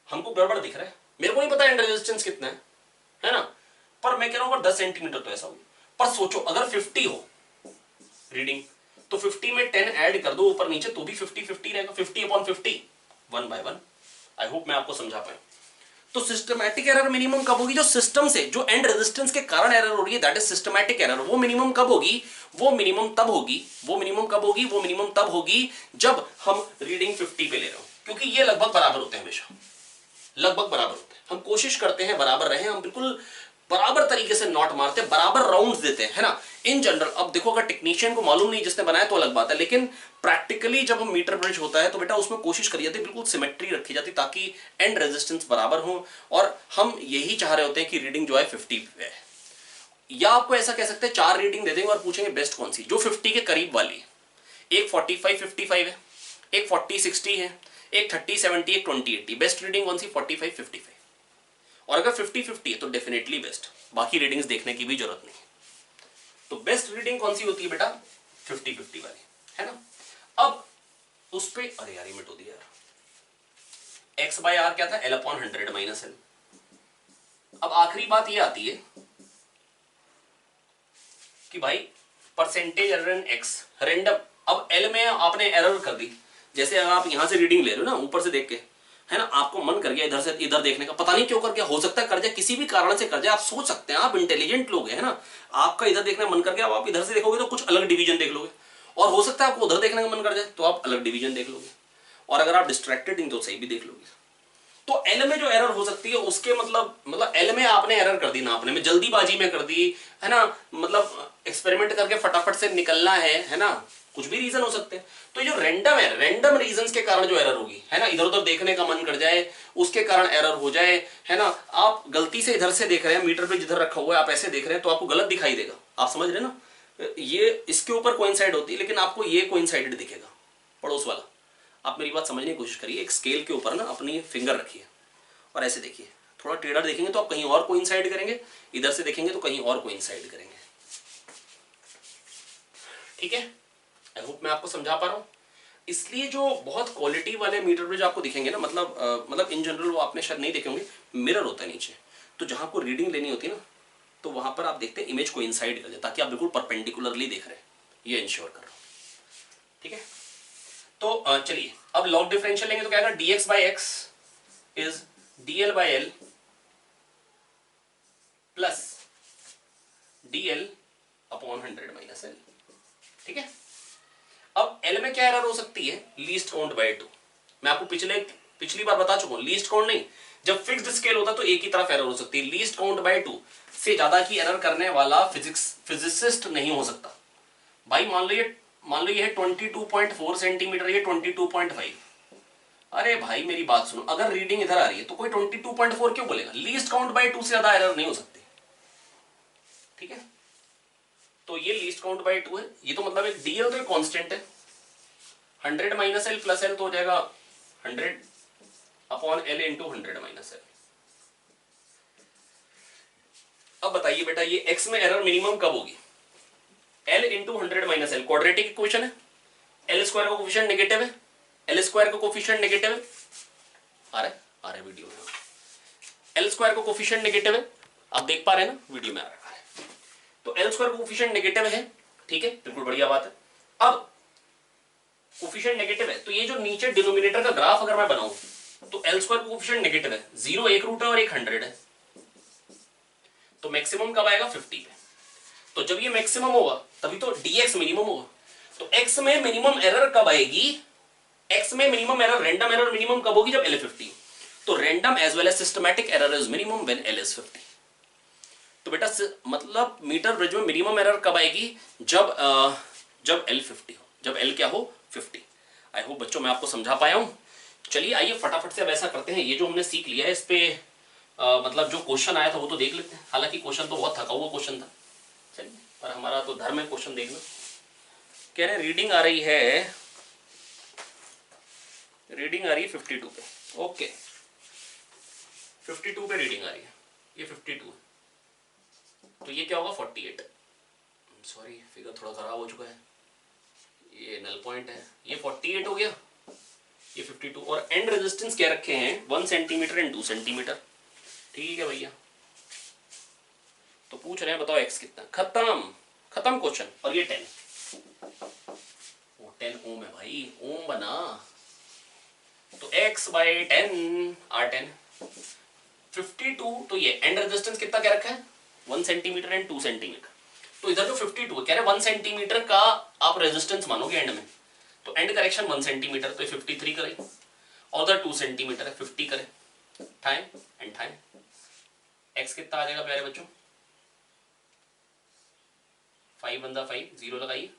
हमको गड़बड़ दिख रहा है। मेरे को नहीं पता एंड रेजिस्टेंस कितना है ना, पर मैं कह रहा हूं 10 सेंटीमीटर तो ऐसा होगा। पर सोचो अगर 50 हो रीडिंग, तो 50 में 10 ऐड कर दो ऊपर नीचे, तो भी 50-50 रहेगा, 50/50, 1/1। आई होप मैं आपको समझा पाया। तो सिस्टमैटिक एरर मिनिमम कब होगी, जो सिस्टम से, जो एंड रेजिस्टेंस के कारण एरर हो रही है, दैट इज सिस्टमैटिक एरर। वो मिनिमम कब होगी, वो मिनिमम तब होगी, वो मिनिमम कब होगी, वो मिनिमम तब होगी जब हम रीडिंग 50 पे ले रहे हो, क्योंकि ये लगभग बराबर होते हैं, हमेशा लगभग बराबर होते हैं। हम कोशिश करते हैं बराबर रहे, हम बिल्कुल बराबर तरीके से नॉट मारते हैं, बराबर राउंड्स देते हैं, है ना, इन जनरल। अब देखो अगर टेक्नीशियन को मालूम नहीं, जिसने बनाया तो अलग बात है, लेकिन प्रैक्टिकली जब हम मीटर ब्रिज होता है तो बेटा उसमें कोशिश करी जाती है, बिल्कुल सिमेट्री रखी जाती, ताकि एंड रेजिस्टेंस बराबर हो। और हम यही चाह रहे होते हैं कि रीडिंग जो है 50 है। या आपको ऐसा कह सकते हैं 4 रीडिंग दे देंगे और पूछेंगे बेस्ट कौन सी, जो 50 के करीब वाली। एक 45-55 है, एक 40-60 है, एक 30-70, एक 20-80। बेस्ट रीडिंग कौन सी, 45-55। और अगर 50-50 है तो डेफिनेटली बेस्ट, बाकी रीडिंग्स देखने की भी जरूरत नहीं है। तो बेस्ट रीडिंग कौन सी होती है बेटा, 50-50 वाली, है ना। अब उस पे अरे यार मिट हो दिया यार, x/r क्या था, L/100 - L। अब आखिरी बात ये आती है कि भाई percentage error in x random. अब L में आपने एरर कर दी, जैसे अगर आप यहां से रीडिंग ले रहे हो ना, ऊपर से देख के, है ना, आपको मन कर गया इधर से इधर देखने का, पता नहीं क्यों कर गया, हो सकता है कर जाए, किसी भी कारण से कर जाए। आप सोच सकते हैं, आप इंटेलिजेंट लोग हैं, है ना, आपका इधर देखने का मन कर गया, अब आप इधर से देखोगे तो कुछ अलग डिवीजन देख लोगे, और हो सकता है आपको उधर देखने का मन कर जाए तो आप अलग डिवीजन देख लोगे, और अगर आप डिस्ट्रैक्टेड नहीं तो सही भी देख लोगे। तो एल में जो एरर हो सकती है उसके मतलब एल में आपने एरर कर दी, नापने में जल्दीबाजी में कर दी, है ना, मतलब एक्सपेरिमेंट करके फटाफट से निकलना है ना, कुछ भी रीजन हो सकते हैं। तो जो रैंडम है, रैंडम रीजंस के कारण जो एरर होगी, है ना, इधर उधर देखने का मन कर जाए उसके कारण एरर हो जाए, है ना, आप गलती से इधर से देख रहे हैं, मीटर पे जिधर रखा हुआ है आप ऐसे देख रहे हैं तो आपको गलत दिखाई देगा, आप समझ रहे हैं ना, ये इसके ऊपर कोइंसाइड होती है लेकिन आपको ये कोइंसाइडेड दिखेगा, पड़ोस वाला। आप मेरी बात समझने की कोशिश करिए, एक स्केल के ऊपर ना अपनी फिंगर रखिए और ऐसे देखिए, थोड़ा टेढ़ा देखेंगे तो आप कहीं और कोइंसाइड करेंगे, इधर से देखेंगे तो कहीं और कोइंसाइड करेंगे, ठीक है। आई होप मैं आपको समझा पा रहा हूं। इसलिए जो बहुत क्वालिटी वाले मीटर ब्रिज आपको दिखेंगे ना, मतलब इन जनरल वो आपने शायद नहीं देखे होंगे, मिरर होता है नीचे, तो जहां को रीडिंग लेनी होती है ना, तो वहां पर आप देखते हैं इमेज कोइंसाइड कर जाए, ताकि आप बिल्कुल परपेंडिकुलरली देख रहे हैं, ये इंश्योर कर रहा हूं, ठीक है। तो चलिए अब लॉग डिफरेंशियल लेंगे तो क्या आएगा, dx by x is dl by L plus dl upon 100 minus L. ठीक है, अब एल में क्या एरर हो सकती है, लीस्ट काउंट बाय 2। मैं आपको पिछली बार बता चुका हूं, लीस्ट काउंट नहीं, जब फिक्स्ड स्केल होता तो एक ही तरफ एरर हो सकती है। लीस्ट काउंट बाय 2 से ज्यादा की एरर करने वाला फिजिसिस्ट नहीं हो सकता। भाई मान लो ये है 22.4 सेंटीमीटर, ये 22.5। अरे भाई मेरी बात सुनो, अगर रीडिंग इधर आ रही है तो कोई 22.4 क्यों बोलेगा, लीस्ट काउंट बाय 2 से ज्यादा एरर नहीं हो सकती। ठीक है, तो ये लीस्ट काउंट बाय 2 है, ये तो मतलब एक डीएल तो एक कांस्टेंट है, 100 माइनस एल प्लस एल तो हो जाएगा 100 upon L into 100 minus L. अब बताइए बेटा, ये एक्स में एरर मिनिमम कब होगी, L into 100 minus L quadratic equation है, एल स्क्वायर का कोफिशिएंट नेगेटिव है, एल स्क्वायर का कोफिशिएंट नेगेटिव है, आ रहा है वीडियो में, एल स्क्वायर का कोफिशिएंट नेगेटिव है, आप देख पा रहे हैं ना वीडियो में आ रहा है, तो एल स्क्वायर का कोफिशिएंट नेगेटिव है। ठीक है, बिल्कुल बढ़िया बात है। अब कोफिशिएंट नेगेटिव है तो ये जो नीचे डिनोमिनेटर का ग्राफ अगर मैं बनाऊं तो एल स्क्वायर का कोफिशिएंट नेगेटिव है, 0 एक रूट है और एक 100 है, तो मैक्सिमम कब आएगा 50 पे। तो जब ये मैक्सिमम होगा तभी तो dx मिनिमम होगा। तो x में मिनिमम एरर कब आएगी, x में minimum error, random error minimum कब होगी, जब l 50। तो random as well as systematic error is minimum when l is 50। तो बेटा मतलब मीटर ब्रिज में मिनिमम एरर कब आएगी, जब l 50 हो, जब l क्या हो 50। आई होप बच्चों मैं आपको समझा पाया हूं। चलिए आइए फटाफट से अब ऐसा करते हैं, ये जो हमने सीख लिया है इस पे मतलब जो क्वेश्चन आया था वो तो देख लेते हैं। हालांकि क्वेश्चन तो बहुत थका हुआ क्वेश्चन था, चलिए, पर हमारा तो धर्म है क्वेश्चन देखना। कह रहे रीडिंग आ रही है 52 पे। ओके, 52 पे रीडिंग आ रही है, ये 52 है, तो ये क्या होगा 48। सॉरी फिगर थोड़ा खराब हो चुका है, ये नल पॉइंट है, ये 48 हो गया, ये 52। और एंड रेजिस्टेंस क्या रखे हैं 1 सेंटीमीटर एंड 2 सेंटीमीटर। ठीक है भैया, तो पूछ रहे हैं बताओ x कितना, खत्म क्वेश्चन। और ये 10 ओम है भाई, ओम बना, तो x बाई 10 R10 52। तो ये एंड रेजिस्टेंस कितना क्या रखा है 1 सेंटीमीटर एंड 2 सेंटीमीटर। तो इधर जो 52 है कह रहे 1 सेंटीमीटर का आप रेजिस्टेंस मानोगे एंड में, तो एंड करेक्शन 1 सेंटीमीटर, तो 53 करे, और उधर 2 सेंटीमीटर है 50 करे, टाइम एंड टाइम। x कितना आ जाएगा प्यारे बच्चों, 5 बंदा 5, 0 लगाइए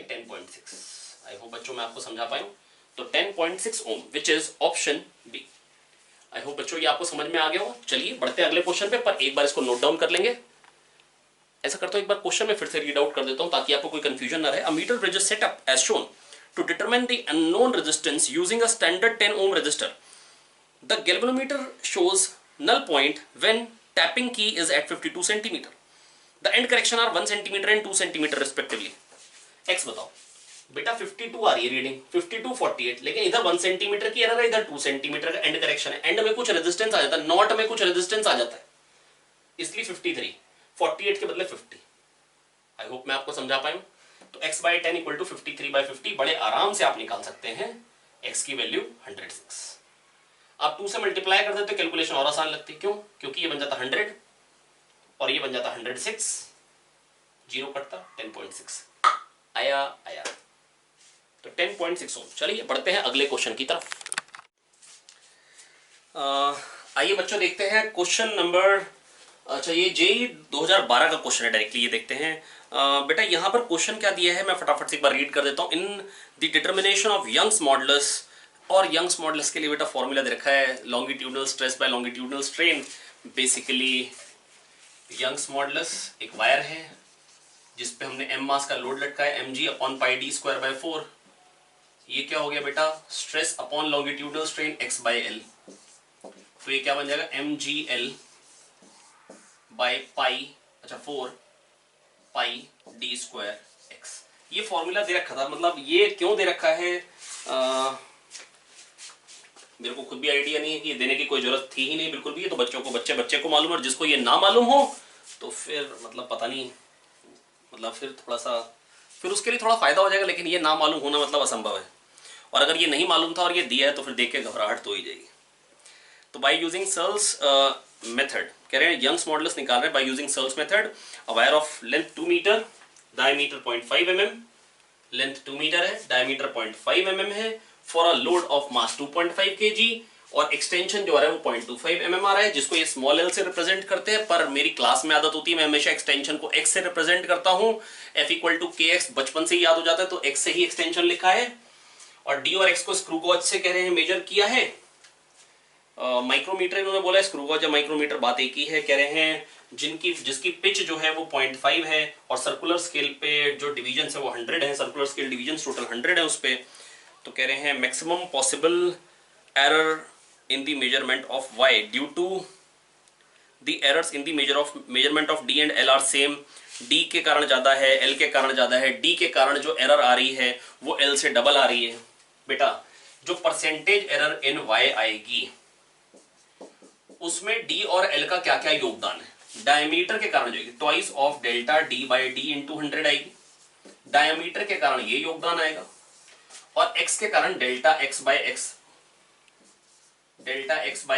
10.6। आई होप बच्चों मैं आपको समझा पाया हूं। तो 10.6 ohm which is option B. I hope बच्चों ये आपको समझ में आ गया हो। चलिए बढ़ते हैं अगले क्वेश्चन पे, पर एक बार इसको नोट डाउन कर लेंगे। ऐसा करता हूं एक बार क्वेश्चन में फिर से रीड आउट कर देता हूं ताकि आपको कोई कंफ्यूजन ना रहे। A meter bridge is set up as shown to determine the unknown resistance using a standard 10 ohm resistor. The galvanometer shows null point when tapping key is at 52 centimeter. The end correction are 1 centimeter and 2 centimeter respectively. X बताओ बेटा, 52 आ रही है reading, 52 48, लेकिन इधर 1 centimetre की error है, इधर 2 centimetre का एंड करेक्शन है। एंड में कुछ रेजिस्टेंस आ जाता है, नॉट में कुछ रेजिस्टेंस आ जाता है, इसलिए 53, 48 के बदले 50। आई होप मैं आपको समझा पाया हूं। तो x बाई 10 इक्वल टू 53/50 बड़े आराम से आप निकाल सकते हैं। x की वैल्यू 106, आप 2 से मल्टीप्लाई कर देते तो कैलकुलेशन और आसान लगती। क्यों? क्योंकि ये बन जाता 100 और ये बन जाता 106, 0 कटता 10.6 आया। तो 10.6 ओम। चलिए बढ़ते हैं अगले क्वेश्चन की तरफ। आइए बच्चों देखते हैं क्वेश्चन नंबर, अच्छा ये जेईई 2012 का क्वेश्चन है डायरेक्टली, ये देखते हैं। बेटा यहाँ पर क्वेश्चन क्या दिया है मैं फटाफट से एक बार रीड कर देता हूँ। In the determination of Young's modulus, और यंग्स मॉडुलस के लिए बेटा फॉर्मूला दे रखा है longitudinal stress by longitudinal strain. Basically Young's modulus एक वायर है जिसपे हमने m मास का लोड लटका है, mg/πd²/4। ये क्या हो गया बेटा, stress upon longitudinal strain x/l। तो ये क्या बन जाएगा mgl/π 4πd²x। ये फॉर्मूला दे रखा था, मतलब ये क्यों दे रखा है मेरे को खुद भी आइडिया नहीं है, कि ये देने की कोई जरूरत थी ही नहीं बिल्कुल भी। ये तो बच्चों को बच्चे को मालूम है, और जिसको ये ना मालूम हो तो फिर मतलब पता नहीं, मतलब फिर थोड़ा सा फिर उसके लिए थोड़ा फायदा हो जाएगा, लेकिन ये ना मालूम होना मतलब असंभव है। और अगर ये नहीं मालूम था और ये दिया है तो फिर देख के घबराहट तो ही जाएगी। तो बाय यूजिंग सेल्स मेथड कह रहे हैं, यंग्स मॉडुलस निकाल रहे हैं by using Searle's method, a wire of length 2 metre, diameter 0.5 mm, length 2 metre है, डायमीटर 0.5 mm है, for a load of mass 2.5 kg, और एक्सटेंशन जो आ रहा है वो 0.25 mm आ रहा है, जिसको ये स्मॉल एल से रिप्रेजेंट करते हैं। पर मेरी क्लास में आदत होती है मैं हमेशा एक्सटेंशन को x से रिप्रेजेंट करता हूं, F इक्वल टू kx बचपन से ही याद हो जाता है, तो x से ही एक्सटेंशन लिखा है। और d और x को स्क्रू गॉज से कह रहे हैं मेजर किया है। माइक्रोमीटर इन्होंने बोला है, स्क्रू गॉज या माइक्रोमीटर बात एक ही है। कह रहे हैं जिसकी पिच जो है वो 0.5 है, और सर्कुलर स्केल पे जो डिवीजन है वो 100 है, सर्कुलर स्केल डिवीजन टोटल 100 है उस पे। तो कह रहे हैं maximum possible error in the measurement of y due to the errors in the measurement of d and l are same। d के कारण ज्यादा है, l के कारण ज्यादा है, d के कारण जो एरर आ रही है वो l से डबल आ रही है। बेटा जो परसेंटेज एरर इन y आएगी उसमें d और l का क्या क्या योगदान है। डायमीटर के कारण जो है twice of delta d by D into 100 आएगी, डायमीटर के कारण ये योगदान आएगा, और x के कारण delta x by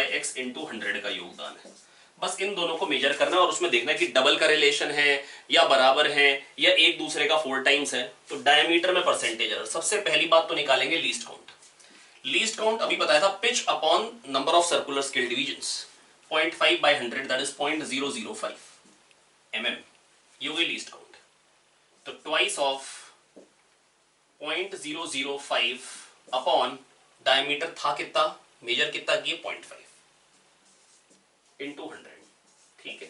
X into 100 का योगदान है। बस इन दोनों को मेजर करना है और उसमें देखना है कि डबल का रिलेशन है या बराबर है या एक दूसरे का 4 टाइम्स है। तो डायमीटर में परसेंटेज एरर, सबसे पहली बात तो निकालेंगे लीस्ट काउंट। लीस्ट काउंट अभी बताया था, pitch upon number of circular scale divisions, 0.5 by 100 that is 0.005 mm, ये हो गई लीस्ट काउंट। तो ट्वाइस ऑफ 0.005 अपॉन डायमीटर था कितना, मेजर कितना किए 0.5 इंटू 100, ठीक है।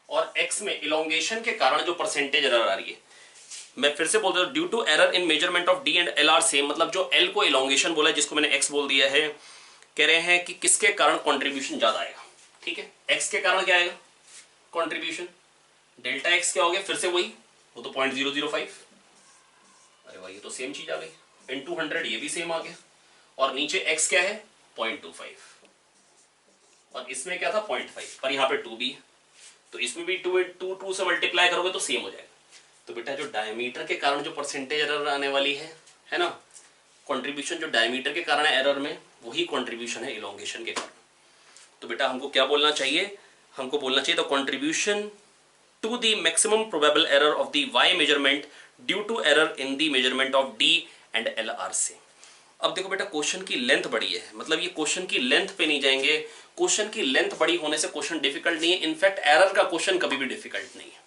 और x में इलोंगेशन के कारण जो परसेंटेज एरर आ रही है, मैं फिर से बोलता हूं, due to error in measurement of d and l are same, मतलब जो l को इलोंगेशन बोला है जिसको मैंने x बोल दिया है, कह रहे हैं कि किसके कारण कंट्रीब्यूशन ज्यादा आएगा, ठीक है। x के कारण क्या आएगा कंट्रीब्यूशन, डेल्टा x क्या हो गया, फिर से वही, वो तो 0.005, अरे भाई ये तो सेम चीज आ गई, इंटू 100 ये भी सेम आ गया, और नीचे x क्या है 0.25, और इसमें क्या था 0.5, पर यहाँ पे 2 भी है, तो इसमें भी 2 से मल्टीप्लाई करोगे तो सेम हो जाएगा। तो बेटा जो डायमीटर के कारण जो परसेंटेज एरर आने वाली है ना, कंट्रीब्यूशन जो डायमीटर के कारण है एरर में, वही कंट्रीब्यूशन है इलोंगेशन के कारण। तो बेटा हमको क्या बोलना चाहिए, हमको बोलना चाहिए the contribution to the maximum probable error of the Y measurement due to error in the measurement of D and L are से। अब देखो बेटा क्वेश्चन की लेंथ बड़ी है, मतलब ये क्वेश्चन की लेंथ पे नहीं जाएंगे, क्वेश्चन की लेंथ बड़ी होने से क्वेश्चन डिफिकल्ट नहीं है, इनफैक्ट एरर का क्वेश्चन कभी भी डिफिकल्ट नहीं है।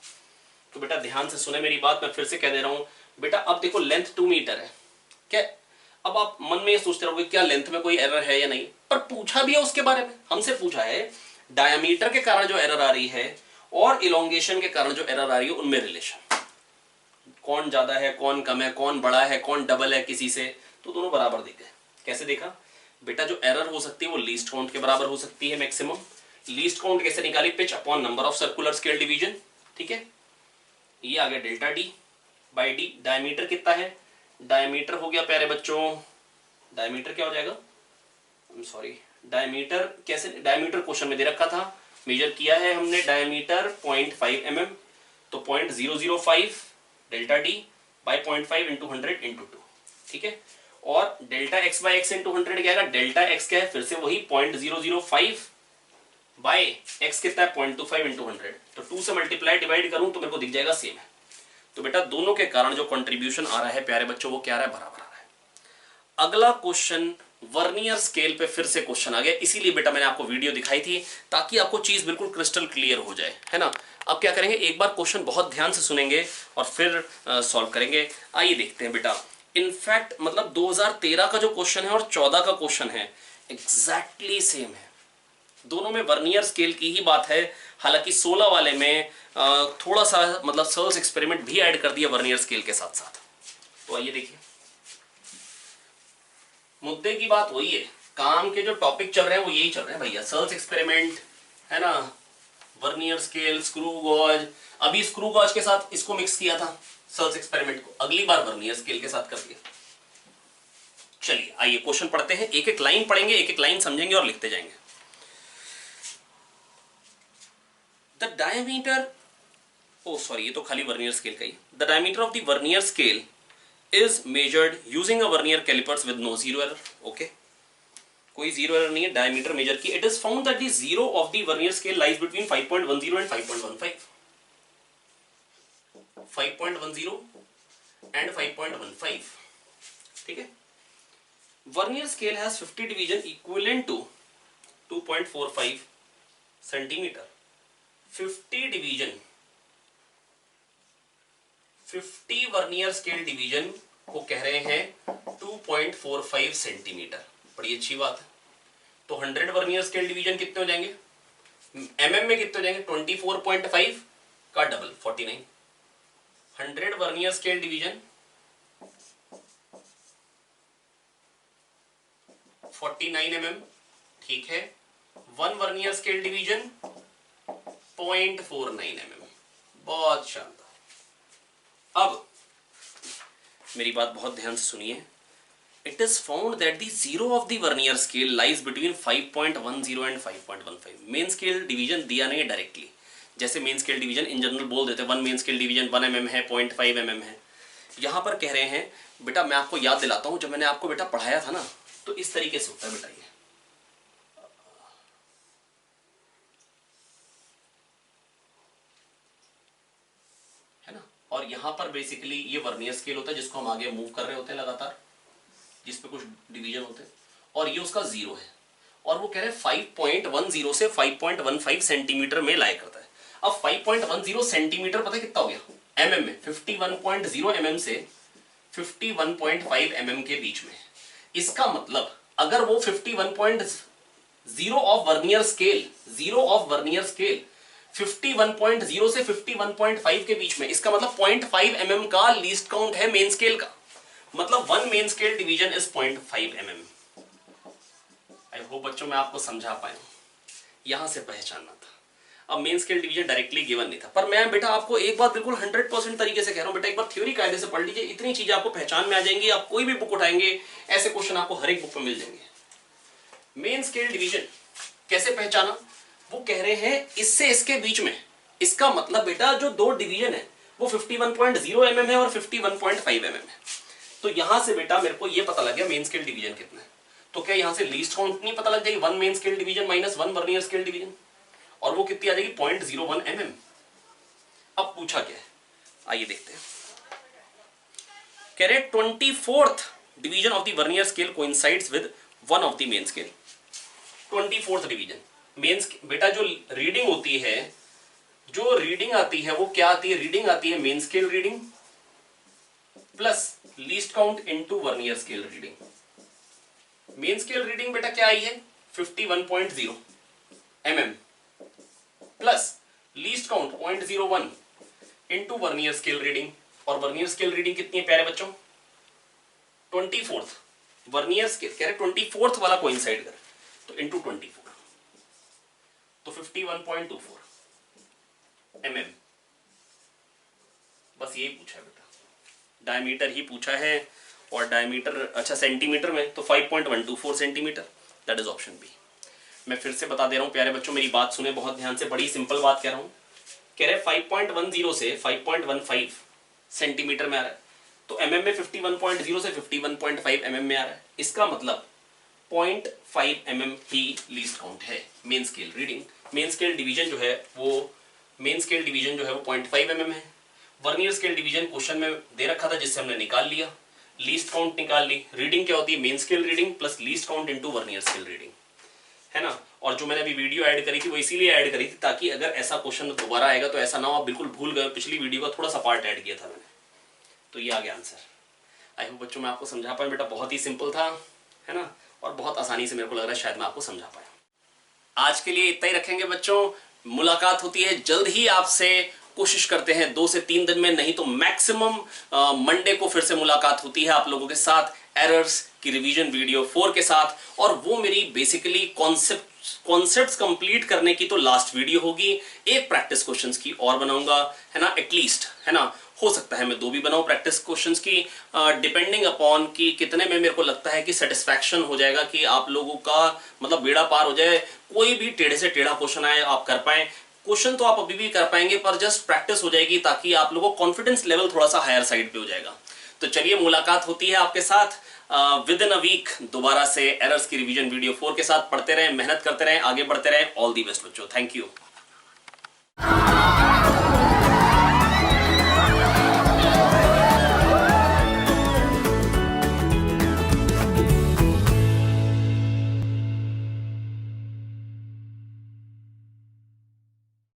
तो बेटा ध्यान से सुने मेरी बात, मैं फिर से कह दे रहा हूं बेटा। अब देखो लेंथ 2 मीटर है, क्या अब आप मन में ये सोचते रहोगे क्या लेंथ में कोई एरर है या नहीं, पर पूछा भी है उसके बारे में, हमसे पूछा है डायमीटर के कारण जो एरर आ रही है और इलोंगेशन के कारण जो एरर आ रही है उनमें रिलेशन, कौन ज्यादा है कौन कम है, कौन बड़ा है कौन डबल है किसी से, तो दोनों बराबर देखे। कैसे देखा बेटा, जो एरर हो सकती है वो लीस्ट काउंट के बराबर हो सकती है मैक्सिमम। लीस्ट काउंट कैसे निकाली, pitch upon number of circular scale division, ठीक है। ये आ गया delta D by D, diameter कितना है, डायमीटर हो गया प्यारे बच्चों, डायमीटर क्या हो जाएगा, सॉरी डायमीटर कैसे, डायमीटर क्वेश्चन में दे रखा था, मेजर किया है हमने डायमीटर 0.5 mm, तो 0.005 delta D by 0.5 into 100 into 2, ठीक है। और delta x by X into 100 क्या है, डेल्टा एक्स क्या है, फिर से वही 0.005 बाई एक्स कितना है 0.25 इंटू 100, तो 2 से मल्टीप्लाई डिवाइड करूं तो मेरे को दिख जाएगा सेम है। तो बेटा दोनों के कारण जो कंट्रीब्यूशन आ रहा है प्यारे बच्चों वो क्या आ रहा है, बराबर आ रहा है। अगला क्वेश्चन वर्नियर स्केल पे फिर से क्वेश्चन आ गया, इसीलिए बेटा मैंने आपको वीडियो दिखाई थी ताकि आपको चीज बिल्कुल क्रिस्टल क्लियर हो जाए, है ना। अब क्या करेंगे, एक बार क्वेश्चन बहुत ध्यान से सुनेंगे और फिर सॉल्व करेंगे। आइए देखते हैं बेटा, इनफैक्ट मतलब 2013 का जो क्वेश्चन है और 14 का क्वेश्चन है एग्जैक्टली सेम है, दोनों में वर्नियर स्केल की ही बात है। हालांकि 16 वाले में थोड़ा सा मतलब सर्च एक्सपेरिमेंट भी ऐड कर दिया वर्नियर स्केल के साथ साथ। तो आइए देखिए, मुद्दे की बात वही है, काम के जो टॉपिक चल रहे हैं वो यही चल रहे हैं भैया, सर्च एक्सपेरिमेंट है ना, वर्नियर स्केल, स्क्रू गॉज, अभी स्क्रू गॉज के साथ इसको मिक्स किया था सर्च एक्सपेरिमेंट को, अगली बार वर्नियर स्केल के साथ कर दिया। चलिए आइए क्वेश्चन पढ़ते हैं, एक एक लाइन पढ़ेंगे, एक एक लाइन समझेंगे और लिखते जाएंगे। द डायमीटर ओ सॉरी, ये तो खाली वर्नियर स्केल का ही। The diameter of the vernier scale is measured using a vernier callipers with no zero error. Okay, कोई जीरो एरर नहीं है डायमीटर मेजर की। It is found that the zero of the vernier scale lies between 5.10 and 5.15। 5.10 and 5.15, ठीक है। Vernier scale has 50 division equivalent to 2.45 centimetre. 50 division, 50 vernier scale division को कह रहे हैं 2.45 सेंटीमीटर। बड़ी अच्छी बात है। तो 100 वर्नियर स्केल डिवीजन कितने हो जाएंगे? एमएम में कितने हो जाएंगे? 24.5 का double 49। 100 vernier scale division 49 mm, ठीक है। 1 वर्नियर स्केल डिवीजन 0.49 mm। बहुत शानदार। अब मेरी बात बहुत ध्यान से सुनिए। It is found that the zero of the vernier scale lies between 5.10 and 5.15। Main scale division दिया नहीं है डायरेक्टली, जैसे main scale division in general बोल देते हैं 1 मेन स्केल डिवीजन 1 mm है, 0.5 mm है। यहां पर कह रहे हैं बेटा, मैं आपको याद दिलाता हूं, जब मैंने आपको बेटा पढ़ाया था ना, तो इस तरीके से होता है बेटा, ये है ना। और यहां पर बेसिकली ये वर्नियर स्केल होता है जिसको हम आगे मूव कर रहे होते हैं लगातार, जिसपे कुछ डिवीजन होते हैं, और ये उसका जीरो है। और वो कह रहे हैं 5.10 से 5.15 सेंटीमीटर में लाया करता है। अब 5.10 सेंटीमीटर पता है कितना हो गया एमएम में? 51.0 mm से 51.5 mm के बीच में। इसका मतलब अगर वो 51.0 of vernier scale, 0 of vernier scale 51.0 से 51.5 के बीच में, इसका मतलब 0.5 mm का लीस्ट काउंट है मेन स्केल का। मतलब 1 main scale division is 0.5 mm। I hope बच्चों मैं आपको समझा पाया, यहां से पहचानना था। अब main scale division directly given नहीं था, पर मैं बेटा आपको एक बात बिल्कुल 100% तरीके से कह रहा हूं बेटा, एक बार थ्योरी कायदे से पढ़ लीजिए, इतनी चीजें आपको पहचान में आ जाएंगी। आप कोई भी बुक उठाएंगे, ऐसे क्वेश्चन आपको हर एक बुक में मिल जाएंगे। मेन स्केल डिवीजन कैसे पहचाना? वो कह रहे हैं इससे इसके बीच में, इसका मतलब बेटा जो दो डिवीजन है वो 51.0 mm है और 51.5 mm है। तो यहां से बेटा मेरे को ये पता लग गया मेन स्केल डिवीजन कितना है। तो क्या यहां से लीस्ट काउंट नहीं पता लग जाएगी? 1 main scale division minus 1 vernier scale division, और वो कितनी आ जाएगी? 0.01 mm। अब पूछा क्या है, आइए देखते हैं। कह रहे 24th division of the vernier scale coincides with one of the main scale. 24th division main बेटा जो रीडिंग होती है, जो रीडिंग आती है वो क्या आती है? रीडिंग आती है main scale reading plus least count into vernier scale reading. Main scale reading बेटा क्या आई है? 51.0 mm plus least count 0.01 into vernier scale reading. और वर्नियर स्केल रीडिंग कितनी है प्यारे बच्चों? 24th वर्नियर स्केल कह रहे 24th वाला कोइंसाइड कर, तो इनटू 24, तो 51.24 mm। बस यही पूछा है बेटा, डायमीटर ही पूछा है। और डायमीटर अच्छा सेंटीमीटर में तो 5.124 centimetre, that is option B. मैं फिर से बता दे रहा हूं प्यारे बच्चों, मेरी बात सुने बहुत ध्यान से, बड़ी सिंपल बात कह रहा हूं। कह रहे 5.10 से 5.15 सेंटीमीटर में आ रहा है, तो एमएम में 51.0 से 51.5 mm में आ रहा है। इसका मतलब 0.5 mm ही लीस्ट काउंट है main scale reading. Main scale division जो है वो 0.5 mm है। वर्नियर स्केल डिवीजन क्वेश्चन में दे रखा था जिससे हमने निकाल लिया, लीस्ट काउंट निकाल ली। रीडिंग क्या होती है? Main scale reading plus least count into vernier scale reading, है ना। और जो मैंने अभी वीडियो ऐड करी थी वो इसीलिए ऐड करी थी ताकि अगर ऐसा क्वेश्चन दोबारा आएगा तो ऐसा ना हो आप बिल्कुल भूल गए, पिछली वीडियो का थोड़ा सा पार्ट ऐड किया था मैंने, तो ये आ गया आंसर। आई होप बच्चों मैं आपको समझा पाया बेटा, बहुत ही सिंपल था, है ना, और बहुत आसानी से मेरे को लग रहा है शायद मैं आपको समझा पाया। आज के लिए इतना ही रखेंगे बच्चों, मुलाकात होती है जल्द ही आपसे, कोशिश करते हैं 2 से 3 दिन में, नहीं तो मैक्सिमम मंडे को फिर से मुलाकात होती है आप लोगों के साथ एरर्स की रिवीजन वीडियो 4 के साथ। और वो मेरी बेसिकली कॉन्सेप्ट्स कंप्लीट करने की तो लास्ट वीडियो होगी। एक प्रैक्टिस क्वेश्चंस की और बनाऊंगा, है ना, एटलीस्ट, है ना, हो सकता है मैं 2 भी बनाऊं प्रैक्टिस क्वेश्चंस की, डिपेंडिंग अपॉन कि कितने में मेरे को लगता है कि सेटिस्फैक्शन हो जाएगा, कि आप लोगों का मतलब बेड़ा पार हो जाए, कोई भी टेढ़े से टेढ़ा क्वेश्चन आए आप कर पाए, क्वेश्चन तो आप अभी भी कर पाएंगे, पर जस्ट प्रैक्टिस हो जाएगी ताकि आप लोगों को कॉन्फिडेंस लेवल थोड़ा सा हायर साइड पे हो जाएगा। तो चलिए मुलाकात होती है आपके साथ विद इन अ वीक दोबारा से एरर्स की रिवीजन वीडियो 4 के साथ। पढ़ते रहें, मेहनत करते रहें, आगे बढ़ते रहें। ऑल दी बेस्ट बच्चों, थैंक यू।